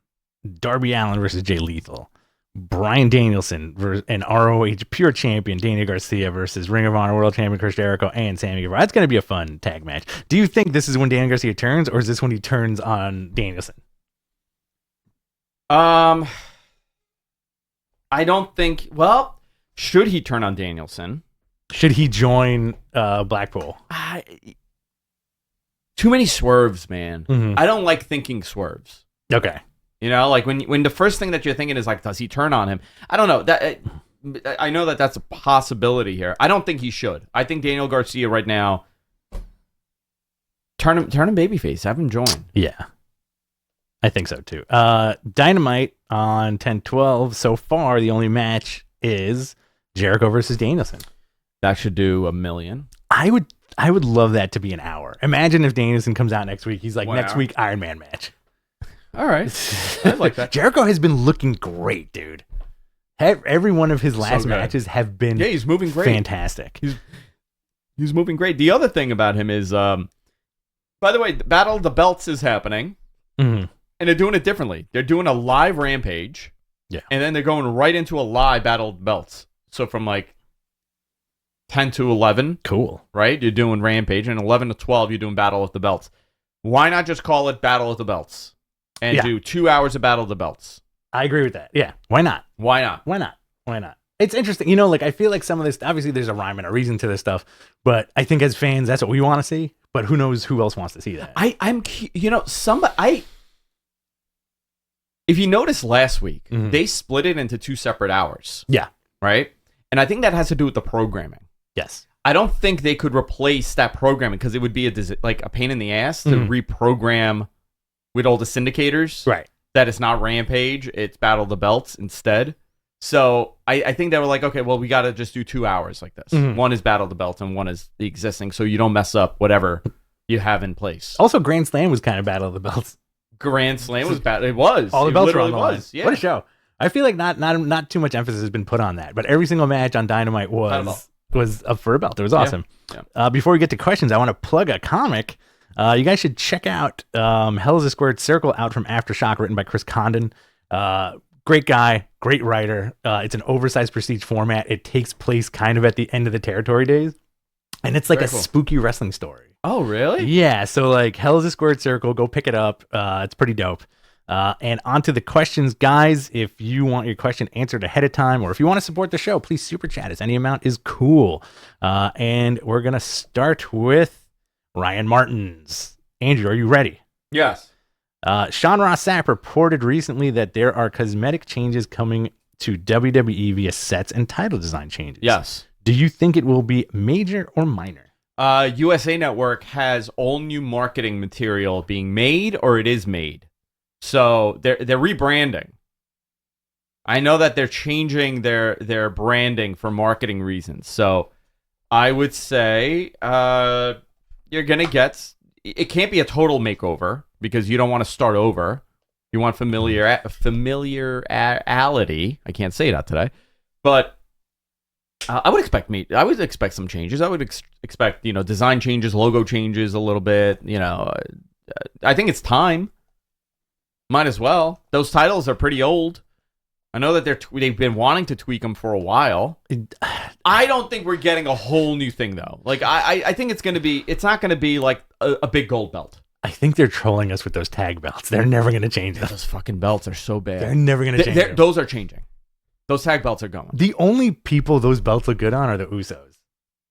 Darby Allin versus Jay Lethal. Bryan Danielson and ROH Pure Champion Daniel Garcia versus Ring of Honor World Champion Chris Jericho and Sammy Guevara. That's going to be a fun tag match. Do you think this is when Daniel Garcia turns, or is this when he turns on Danielson? I don't think. Well, should he turn on Danielson? Should he join Blackpool? Too many swerves, man. Mm-hmm. I don't like thinking swerves. Okay. You know, like when the first thing that you're thinking is like, does he turn on him? I don't know. I know that's a possibility here. I don't think he should. I think Daniel Garcia right now, turn him babyface. Have him join. Yeah, I think so too. Dynamite on 10/12. So far, the only match is Jericho versus Danielson. That should do $1 million. I would love that to be an hour. Imagine if Danielson comes out next week. He's like, 1 next hour? week, Iron Man match. All right. I like that. Jericho has been looking great, dude. Every one of his last matches have been he's moving great. Fantastic. He's moving great. The other thing about him is, by the way, the Battle of the Belts is happening, and they're doing it differently. They're doing a live Rampage, and then they're going right into a live Battle of the Belts. So from like 10 to 11, cool, right? You're doing Rampage, and 11 to 12, you're doing Battle of the Belts. Why not just call it Battle of the Belts and do 2 hours of Battle of the Belts? I agree with that. Yeah, why not? Why not? Why not? Why not? It's interesting. You know, like I feel like some of this, obviously there's a rhyme and a reason to this stuff, but I think as fans, that's what we want to see. But who knows who else wants to see that? If you noticed last week, they split it into 2 separate hours. Yeah. Right? And I think that has to do with the programming. Yes. I don't think they could replace that programming because it would be a pain in the ass to reprogram with all the syndicators. Right. That it's not Rampage, it's Battle of the Belts instead. So I think they were like, okay, well, we got to just do 2 hours like this. One is Battle of the Belts and one is the existing, so you don't mess up whatever you have in place. Also, Grand Slam was kind of Battle of the Belts. Grand Slam was bad. It was. All the belts were on the line. Yeah. What a show. I feel like not too much emphasis has been put on that, but every single match on Dynamite was up for a belt. It was awesome. Yeah. Before we get to questions, I want to plug a comic. You guys should check out Hell is a Squared Circle, out from Aftershock, written by Chris Condon. Great guy, great writer. It's an oversized prestige format. It takes place kind of at the end of the Territory days, and it's like spooky wrestling story. Oh, really? Yeah. So like Hell is a Squared Circle. Go pick it up. It's pretty dope. And on to the questions, guys. If you want your question answered ahead of time, or if you want to support the show, please super chat us. Any amount is cool. And we're going to start with Ryan Martins. Andrew, are you ready? Yes. Sean Ross Sapp reported recently that there are cosmetic changes coming to WWE via sets and title design changes. Yes. Do you think it will be major or minor? USA Network has all new marketing material being made, or it is made. So they're rebranding. I know that they're changing their branding for marketing reasons. So I would say you're going to get... It can't be a total makeover because you don't want to start over. You want familiarity. I can't say that today. But I would expect some changes. I would expect, design changes, logo changes a little bit. I think it's time. Might as well. Those titles are pretty old. I know that they've been wanting to tweak them for a while. I don't think we're getting a whole new thing though. Like I think it's not going to be like a big gold belt. I think they're trolling us with those tag belts. They're never going to change it. Those fucking belts are so bad. They're never going to change them. Those are changing. Those tag belts are going. The only people those belts look good on are the Usos.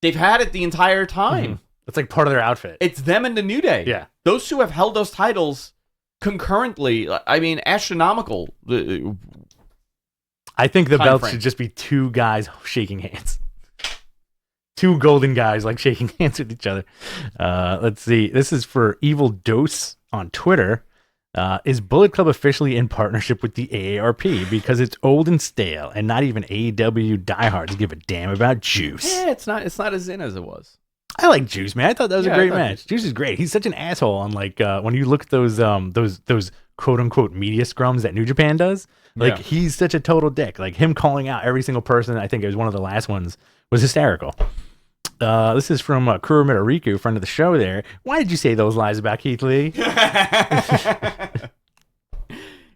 They've had it the entire time. Mm-hmm. It's like part of their outfit. It's them and the New Day. Yeah. Those two have held those titles concurrently. I mean, astronomical. I think the belts should just be two guys shaking hands. Two golden guys like shaking hands with each other. Let's see. This is for Evil Dose on Twitter. Is Bullet Club officially in partnership with the AARP because it's old and stale and not even AEW diehards give a damn about Juice? Yeah, it's not as in as it was. I like Juice, man. I thought that was a great match. Juice is great. He's such an asshole on when you look at those quote unquote media scrums that New Japan does. He's such a total dick. Like him calling out every single person. I think it was one of the last ones was hysterical. This is from Kurumita Riku, friend of the show there. Why did you say those lies about Keith Lee?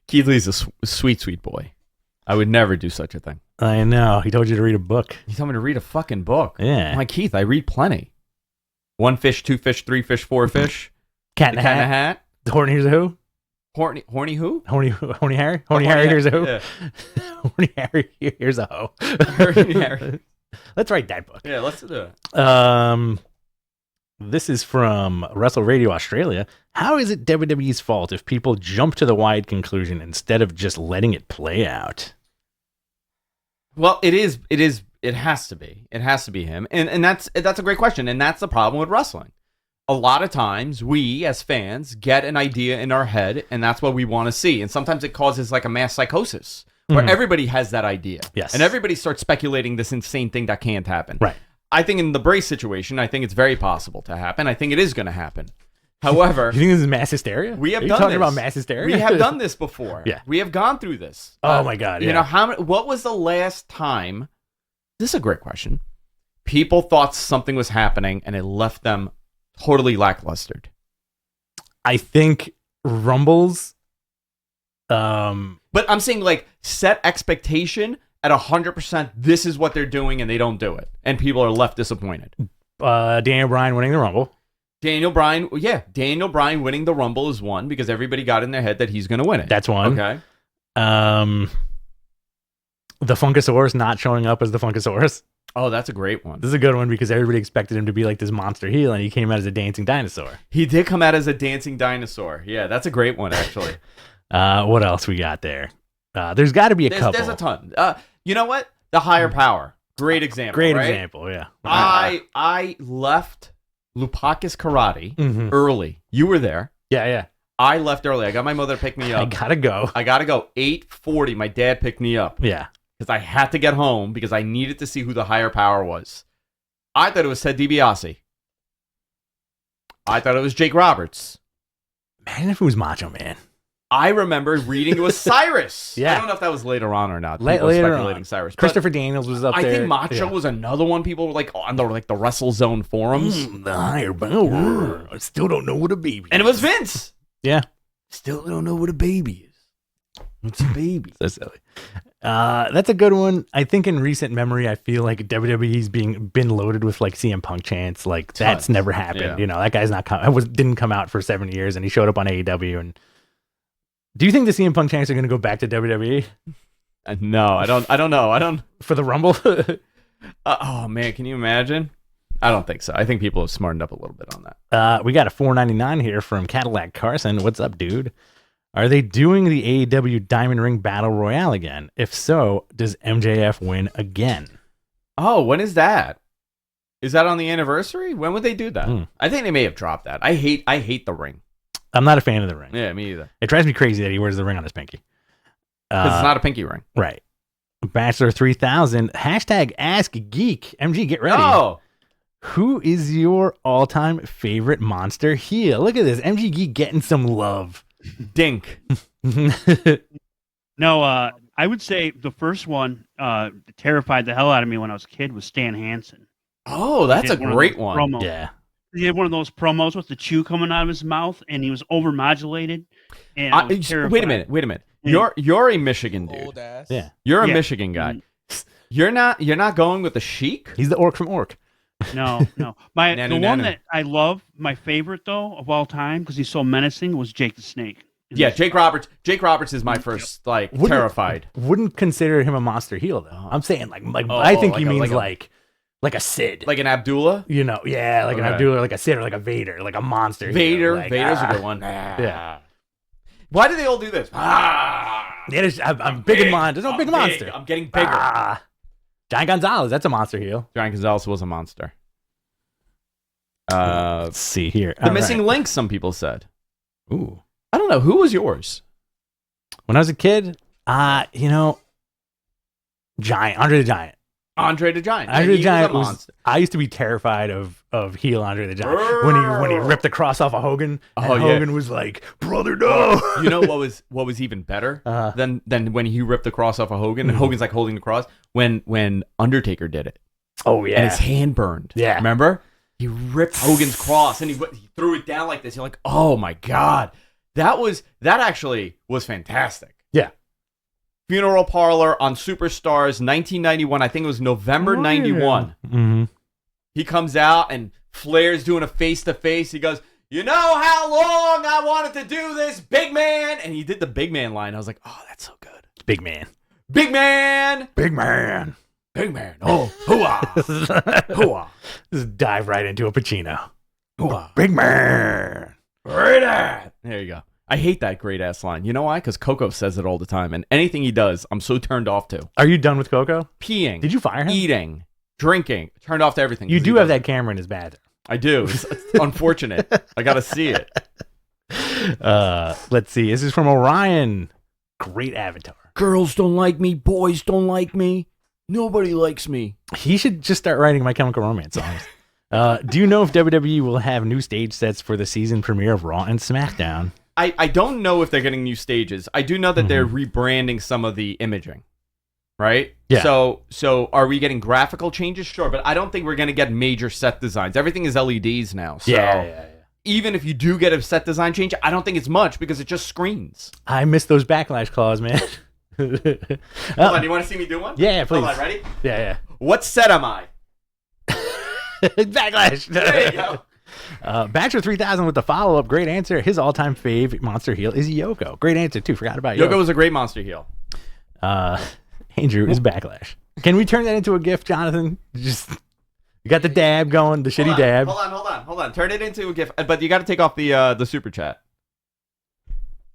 Keith Lee's a sweet, sweet boy. I would never do such a thing. I know. He told you to read a book. He told me to read a fucking book. Yeah. I'm like, Keith, I read plenty. 1 fish, 2 fish, 3 fish, 4 fish. Cat in a hat. Horny here's a who? Horny who? Horny Harry? Horny Harry here's a who? Yeah. Horny Harry here's a hoe. Horny Harry. Let's write that book. Yeah, let's do it. This is from Wrestle Radio Australia. How is it WWE's fault if people jump to the wide conclusion instead of just letting it play out? Well, it is. It has to be. It has to be him. And that's a great question. And that's the problem with wrestling. A lot of times we as fans get an idea in our head and that's what we want to see. And sometimes it causes like a mass psychosis where everybody has that idea. Yes. And everybody starts speculating this insane thing that can't happen. Right. I think in the Bray situation, I think it's very possible to happen. I think it is going to happen. However, you think this is mass hysteria? We have Are you done talking this. about mass hysteria? We have done this before. Yeah. We have gone through this. Oh my God. Yeah. What was the last time? This is a great question. People thought something was happening and it left them totally lacklustered. I think Rumbles. But I'm saying like set expectation at 100%. This is what they're doing and they don't do it. And people are left disappointed. Daniel Bryan winning the Rumble. Daniel Bryan winning the Rumble is one because everybody got in their head that he's going to win it. That's one. Okay. The Funkasaurus not showing up as the Funkasaurus. Oh, that's a great one. This is a good one because everybody expected him to be like this monster heel, and he came out as a dancing dinosaur. He did come out as a dancing dinosaur. Yeah, that's a great one, actually. What else we got there? There's got to be a couple. There's a ton. You know what? The higher power. Great example. Great right? example, yeah. I left Lupakis Karate early. You were there. Yeah. I left early. I got my mother to pick me up. I gotta go. 8:40. My dad picked me up. Yeah. Because I had to get home because I needed to see who the higher power was. I thought it was Ted DiBiase. I thought it was Jake Roberts. Imagine if it was Macho Man. I remember reading it was Cyrus. Yeah. I don't know if that was later on or not. Later speculating on. Cyrus. Christopher Daniels was up there. I think Macho was another one. People were like on the WrestleZone forums. The higher power. I still don't know what a baby is. And it was Vince. Yeah. Still don't know what a baby is. What's a baby? So silly. That's a good one. I think in recent memory, I feel like WWE's been loaded with like CM Punk chants. Like that's never happened. Yeah. You know, that guy's didn't come out for 7 years, and he showed up on AEW. And do you think the CM Punk chants are going to go back to WWE? No, I don't know. For the Rumble. Oh man, can you imagine? I don't think so. I think people have smartened up a little bit on that. We got a $4.99 here from Cadillac Carson. What's up, dude? Are they doing the AEW Diamond Ring Battle Royale again? If so, does MJF win again? Oh, when is that? Is that on the anniversary? When would they do that? I think they may have dropped that. I hate the ring. I'm not a fan of the ring. Yeah, me either. It drives me crazy that he wears the ring on his pinky. Because it's not a pinky ring. Right. Bachelor 3000. Hashtag Ask Geek. MG, get ready. Oh. Who is your all-time favorite monster heel? Look at this. MG Geek getting some love. Dink. No, I would say the first one that terrified the hell out of me when I was a kid was Stan Hansen. Oh, that's a great one. Promos. Yeah. He had one of those promos with the chew coming out of his mouth, and he was overmodulated. And I was wait a minute. You're a Michigan dude. Old ass. Yeah. You're a Michigan guy. You're not going with the Sheik? He's the orc from Orc. No. The one that I love, my favorite though of all time, because he's so menacing, was Jake the Snake. Yeah, Jake Roberts. Jake Roberts is my first terrified. Wouldn't consider him a monster heel though. I'm saying I think he means like a Sid, like an Abdullah. You know, yeah, like an Abdullah, like a Sid, or like a Vader, like a monster. Vader, like, Vader's a good one. Yeah. Why do they all do this? I'm big in mind. There's no big monster. I'm getting bigger. Giant Gonzalez, that's a monster heel. Giant Gonzalez was a monster. Let's see here. The missing link, some people said. Ooh. I don't know. Who was yours? When I was a kid, Giant, Andre the Giant. Andre the Giant. Andre the Giant was I used to be terrified of heel Andre the Giant when he ripped the cross off of Hogan. And Hogan was like, "Brother, no." You know what was even better than when he ripped the cross off of Hogan and Hogan's like holding the cross when Undertaker did it. Oh yeah, and his hand burned. Yeah, remember? He ripped Hogan's cross and he threw it down like this. You're like, oh my god, that actually was fantastic. Yeah. Funeral Parlor on Superstars 1991. I think it was November 91. Yeah. Mm-hmm. He comes out and Flair's doing a face-to-face. He goes, "You know how long I wanted to do this, big man?" And he did the big man line. I was like, oh, that's so good. Big man. Big man. Big man. Big man. Oh, hoo-ah. Hoo-ah. Just dive right into a Pacino. Hoo-ah. Big man. Great ass. There you go. I hate that great ass line. You know why? Because Coco says it all the time. And anything he does, I'm so turned off to. Are you done with Coco? Peeing. Did you fire him? Eating. Drinking. Turned off to everything. You do have that camera in his bathroom. I do. It's unfortunate. I got to see it. Let's see. This is from Orion. Great avatar. Girls don't like me. Boys don't like me. Nobody likes me. He should just start writing My Chemical Romance songs. Do you know if WWE will have new stage sets for the season premiere of Raw and SmackDown? I don't know if they're getting new stages. I do know that they're rebranding some of the imaging, right? Yeah. So are we getting graphical changes? Sure, but I don't think we're going to get major set designs. Everything is LEDs now. So yeah. Even if you do get a set design change, I don't think it's much because it just screens. I miss those backlash claws, man. Hold on, you want to see me do one? Yeah, please. Hold on, ready? Yeah. What set am I? Backlash. There you go. Bachelor 3000 with the follow-up. Great answer. His all-time fave monster heel is Yoko. Great answer, too. Forgot about Yoko. Yoko was a great monster heel. Andrew is Backlash. Can we turn that into a GIF, Jonathan? You got the dab going, the shitty dab. Hold on. Turn it into a GIF, but you got to take off the super chat.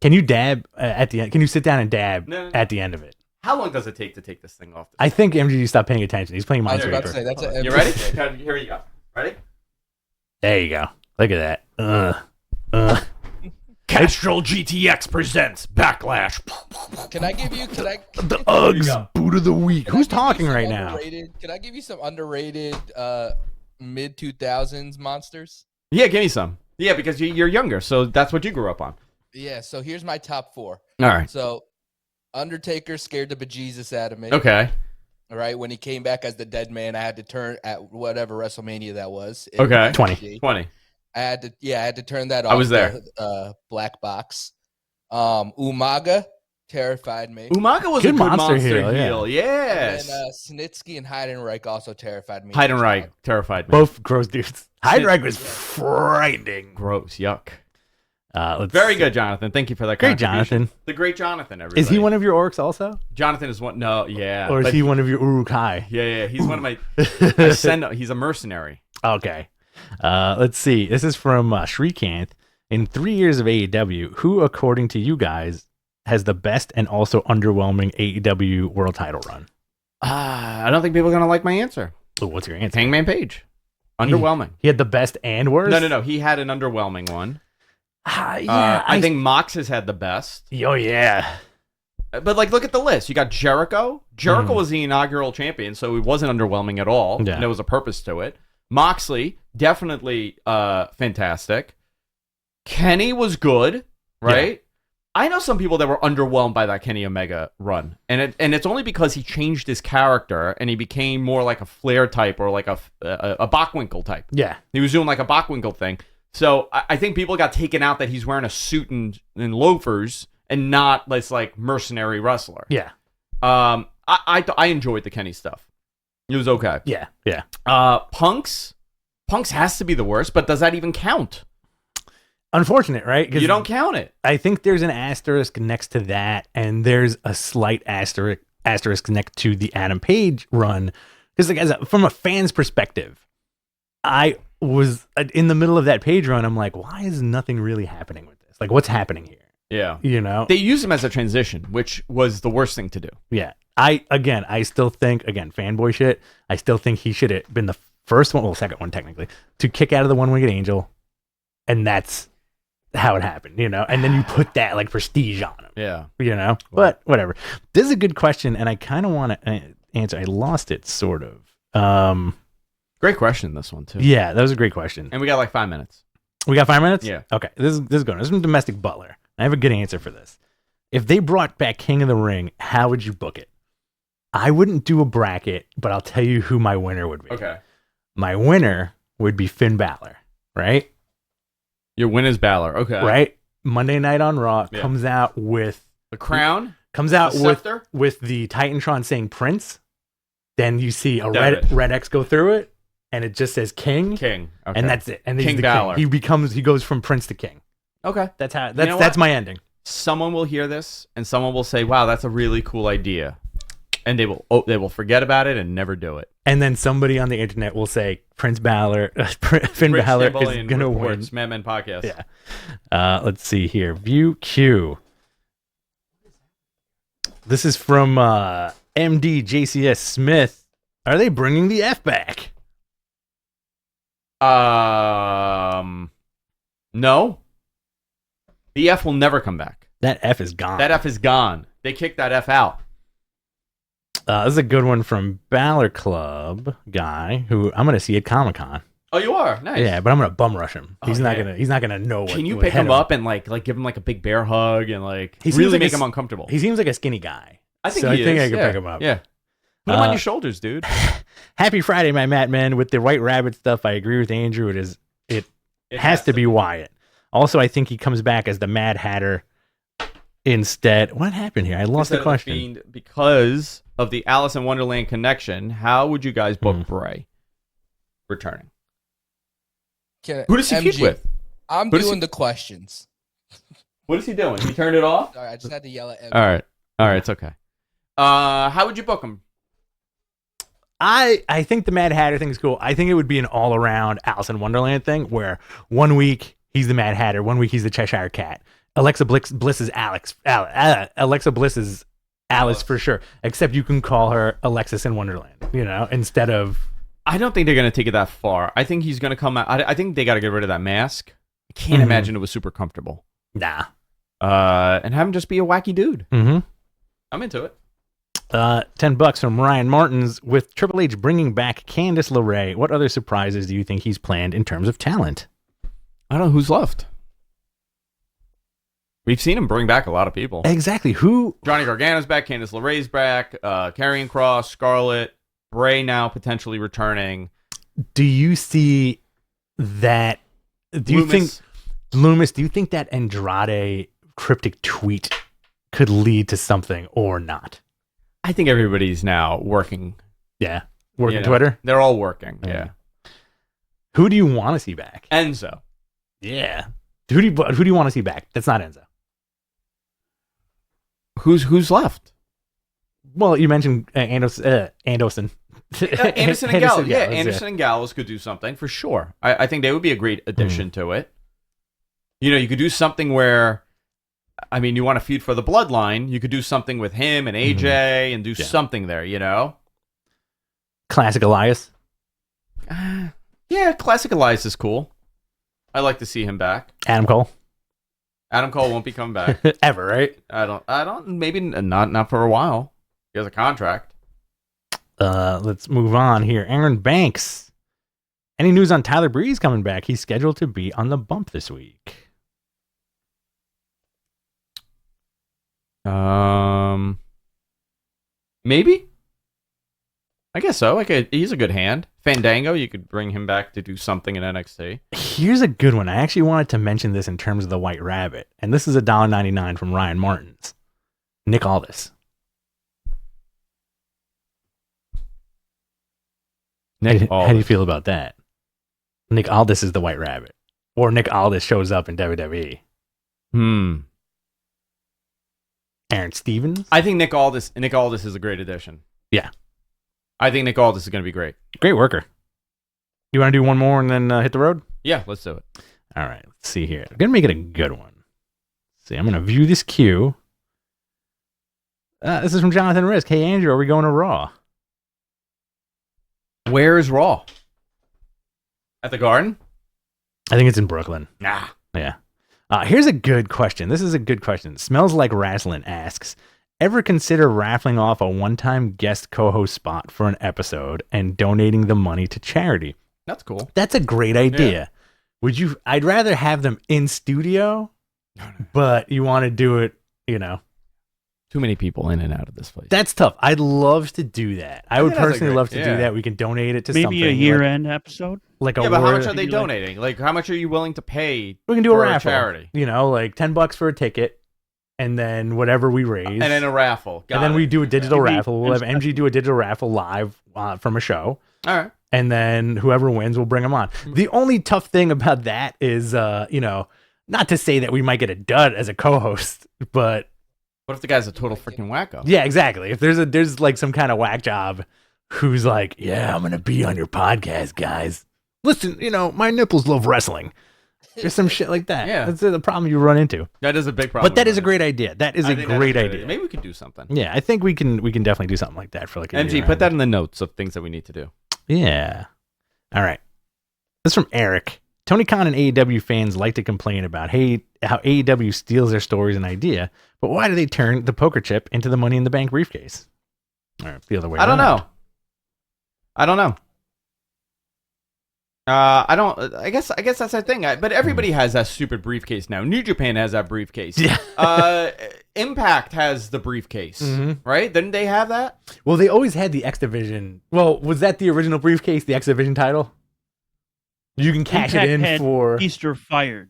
Can you dab at the end? Can you sit down and dab at the end of it? How long does it take to take this thing off? I think MGG stopped paying attention. He's playing Monster I was about Reaper. to say, you ready? Here you go. Ready? There you go. Look at that. Castrol GTX presents Backlash. Can I give you? The Uggs boot of the week. Who's talking right now? Can I give you some underrated mid 2000s monsters? Yeah, give me some. Yeah, because you're younger, so that's what you grew up on. Yeah. So here's my top 4. All right. So Undertaker scared the bejesus out of me. Okay. All right. When he came back as the dead man, I had to turn at whatever WrestleMania that was. Okay. 20. I had to turn that off. I was there. Black box. Umaga terrified me. Umaga was a good monster heel. Yes. And Snitsky and Heidenreich also terrified me. Heidenreich terrified me. Both gross dudes. Heidenreich was frightening. Gross. Yuck. Very good, Jonathan. Thank you for that. Great, Jonathan. The great Jonathan. Everybody. Is he one of your orcs also? Jonathan is one. No, yeah. Or is he one of your Uruk-hai? Yeah. He's one of my. He's a mercenary. Okay. Let's see. This is from Shrikanth. In 3 years of AEW, who, according to you guys, has the best and also underwhelming AEW world title run? I don't think people are gonna like my answer. Oh, what's your answer? Hangman Page. Underwhelming. He had the best and worst? No. He had an underwhelming one. I think Mox has had the best. Oh, yeah. But like, look at the list. You got Jericho. Jericho was the inaugural champion, so he wasn't underwhelming at all. Yeah. And there was a purpose to it. Moxley, definitely fantastic. Kenny was good, right? Yeah. I know some people that were underwhelmed by that Kenny Omega run, and it's only because he changed his character and he became more like a Flair type or like a Bockwinkel type. Yeah, he was doing like a Bockwinkel thing. So I think people got taken out that he's wearing a suit and loafers and not this like mercenary wrestler. Yeah. I enjoyed the Kenny stuff. It was okay. Yeah. Yeah. Punk's has to be the worst, but does that even count? Unfortunate, right? You don't count it. I think there's an asterisk next to that, and there's a slight asterisk next to the Adam Page run. Because like, from a fan's perspective, I was in the middle of that Page run. I'm like, why is nothing really happening with this? Like, what's happening here? Yeah. You know? They used him as a transition, which was the worst thing to do. Yeah. I still think, fanboy shit, I still think he should have been the first one, well, second one technically, to kick out of the One-Winged Angel. And that's how it happened, you know? And then you put that, like, prestige on him. Yeah. You know? But whatever. This is a good question, and I kind of want to answer. I lost it, sort of. Great question, this one, too. Yeah, that was a great question. And we got, like, 5 minutes. We got 5 minutes? Yeah. Okay, this is going. This is from Domestic Butler. I have a good answer for this. If they brought back King of the Ring, how would you book it? I wouldn't do a bracket, but I'll tell you who my winner would be. Okay. My winner would be Finn Balor, right? Your win is Balor. Okay. Right? Monday Night on Raw comes out with the crown. Comes out the with the Titantron saying Prince. Then you see a red X go through it, and it just says King. Okay. And that's it. And King Balor. King. He goes from Prince to King. Okay. That's my ending. Someone will hear this and someone will say, "Wow, that's a really cool idea." And they will forget about it and never do it. And then somebody on the internet will say Finn Balor is going to win. Madman Podcast. Yeah. Let's see here. View Q. This is from MD JCS Smith. Are they bringing the F back? No. The F will never come back. That F is gone. That F is gone. They kicked that F out. This is a good one from Balor Club guy who I'm gonna see at Comic-Con. Oh, you are? Nice. Yeah, but I'm gonna bum rush him. He's not gonna know what. Can you pick him up and like give him like a big bear hug and like really make him uncomfortable? He seems like a skinny guy. I think I can pick him up. Yeah. Put him on your shoulders, dude. Happy Friday, my Matt man. With the White Rabbit stuff, I agree with Andrew. It has to be Wyatt. Also, I think he comes back as the Mad Hatter instead. What happened here? I lost the question. Fiend, because of the Alice in Wonderland connection, how would you guys book Bray returning? Who does he feud with? I'm doing the questions. What is he doing? He turned it off? Sorry, I just had to yell at him. All right, it's okay. How would you book him? I think the Mad Hatter thing is cool. I think it would be an all-around Alice in Wonderland thing where 1 week he's the Mad Hatter, 1 week he's the Cheshire Cat. Alexa Bliss is Alex. Alexa Bliss is Alice for sure. Except you can call her Alexis in Wonderland, instead of... I don't think they're going to take it that far. I think he's going to come out... I think they got to get rid of that mask. I can't imagine it was super comfortable. Nah. And have him just be a wacky dude. Mm-hmm. I'm into it. $10 from Ryan Martins. With Triple H bringing back Candice LeRae, what other surprises do you think he's planned in terms of talent? I don't know who's left. We've seen him bring back a lot of people. Exactly. Who? Johnny Gargano's back. Candice LeRae's back. Karrion Kross, Scarlett, Bray now potentially returning. Do you see that? Do you think that Andrade cryptic tweet could lead to something or not? I think everybody's now working. Yeah. Working Twitter? They're all working. Yeah. Who do you want to see back? Enzo. Yeah. Who do you want to see back? That's not Enzo. Who's left? Well, you mentioned Anderson. Anderson and Gallows. Yeah, Anderson and Gallows could do something for sure. I think they would be a great addition to it. You could do something where, you want to feud for the bloodline. You could do something with him and AJ and do something there, Classic Elias. Yeah, Classic Elias is cool. I'd like to see him back. Adam Cole. Adam Cole won't be coming back ever, right? I don't. Maybe not for a while. He has a contract. Let's move on here. Aaron Banks. Any news on Tyler Breeze coming back? He's scheduled to be on the bump this week. Maybe. I guess so. He's a good hand. Fandango, you could bring him back to do something in NXT. Here's a good one. I actually wanted to mention this in terms of the White Rabbit, and this is $1.99 from Ryan Martins. Nick Aldis. How do you feel about that? Nick Aldis is the White Rabbit, or Nick Aldis shows up in WWE. Aaron Stevens. I think Nick Aldis is a great addition. Yeah. I think Nick Aldis is going to be great. Great worker. You want to do one more and then hit the road? Yeah, let's do it. All right, let's see here. I'm going to make it a good one. Let's see, I'm going to view this queue. This is from Jonathan Risk. Hey, Andrew, are we going to Raw? Where is Raw? At the Garden? I think it's in Brooklyn. Nah. Yeah. Here's a good question. This is a good question. Smells Like Wrestling asks, ever consider raffling off a one-time guest co-host spot for an episode and donating the money to charity? That's cool. That's a great idea. Yeah. I'd rather have them in studio, but you want to do it, Too many people in and out of this place. That's tough. I'd love to do that. I would personally love to do that. We can donate it to something. Maybe a year-end episode. But how much are they donating? Like, how much are you willing to pay? We can do a raffle. Charity. Like $10 for a ticket, and then whatever we raise, and then a raffle. Then we do a digital raffle. We'll have MG do a digital raffle live from a show. All right. And then whoever wins, we'll bring them on. The only tough thing about that is, not to say that we might get a dud as a co-host, but. What if the guy's a total freaking wacko? Yeah, exactly. If there's like some kind of whack job who's like, yeah, I'm going to be on your podcast, guys. Listen, my nipples love wrestling. There's some shit like that. Yeah. That's the problem you run into. That is a big problem. But that is a great idea. That is a great idea. Maybe we could do something. Yeah, I think we can definitely do something like that for like a MG, year put that in the notes of things that we need to do. Yeah. All right. This is from Eric. Tony Khan and AEW fans like to complain about how AEW steals their stories and idea, but why do they turn the poker chip into the Money in the Bank briefcase? All right, the other way. I don't know. I guess that's the thing. But everybody has that stupid briefcase now. New Japan has that briefcase. Yeah. Impact has the briefcase, right? Didn't they have that? Well, they always had the X Division. Well, was that the original briefcase, the X Division title? You can cash it in for Feaster Fired.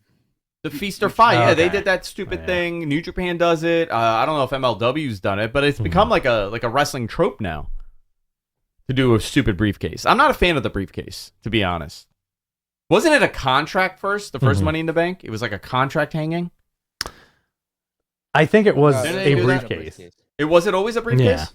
The Feast or Fight. Yeah, they did that stupid thing. New Japan does it. I don't know if MLW's done it, but it's become like a wrestling trope now to do a stupid briefcase. I'm not a fan of the briefcase, to be honest. Wasn't it a contract first? The first Money in the Bank? It was like a contract hanging? I think it was a briefcase. Was it always a briefcase?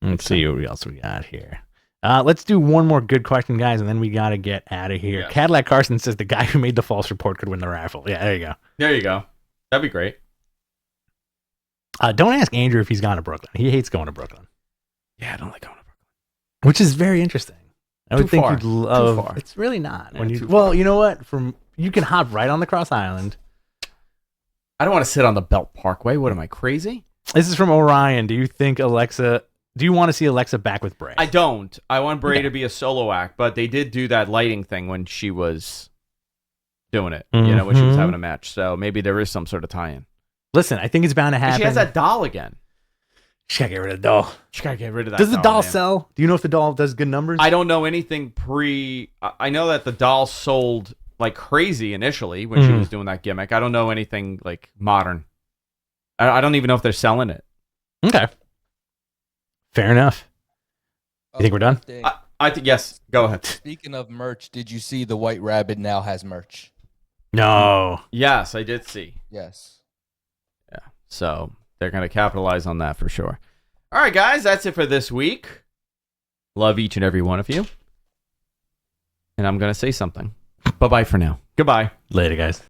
Yeah. Let's see what else we got here. Let's do one more good question, guys, and then we got to get out of here. Yes. Cadillac Carson says the guy who made the false report could win the raffle. Yeah, there you go. There you go. That'd be great. Don't ask Andrew if he's gone to Brooklyn. He hates going to Brooklyn. Yeah, I don't like going to Brooklyn. Which is very interesting. I would think you'd love. Too far. It's really not. You know what? You can hop right on the Cross Island. I don't want to sit on the Belt Parkway. What am I, crazy? This is from Orion. Do you want to see Alexa back with Bray? I don't. I want Bray to be a solo act, but they did do that lighting thing when she was doing it, when she was having a match. So maybe there is some sort of tie-in. Listen, I think it's bound to happen. She has that doll again. She gotta get rid of the doll. She gotta get rid of that. Does the doll sell? Do you know if the doll does good numbers? I don't know anything I know that the doll sold like crazy initially when she was doing that gimmick. I don't know anything like modern. I don't even know if they're selling it. Okay. Fair enough. You think we're done? I think yes. Go ahead. Speaking of merch, did you see the White Rabbit now has merch? No. Yes, I did see. Yes. Yeah. So they're going to capitalize on that for sure. All right, guys, that's it for this week. Love each and every one of you. And I'm going to say something. Bye-bye for now. Goodbye. Later, guys.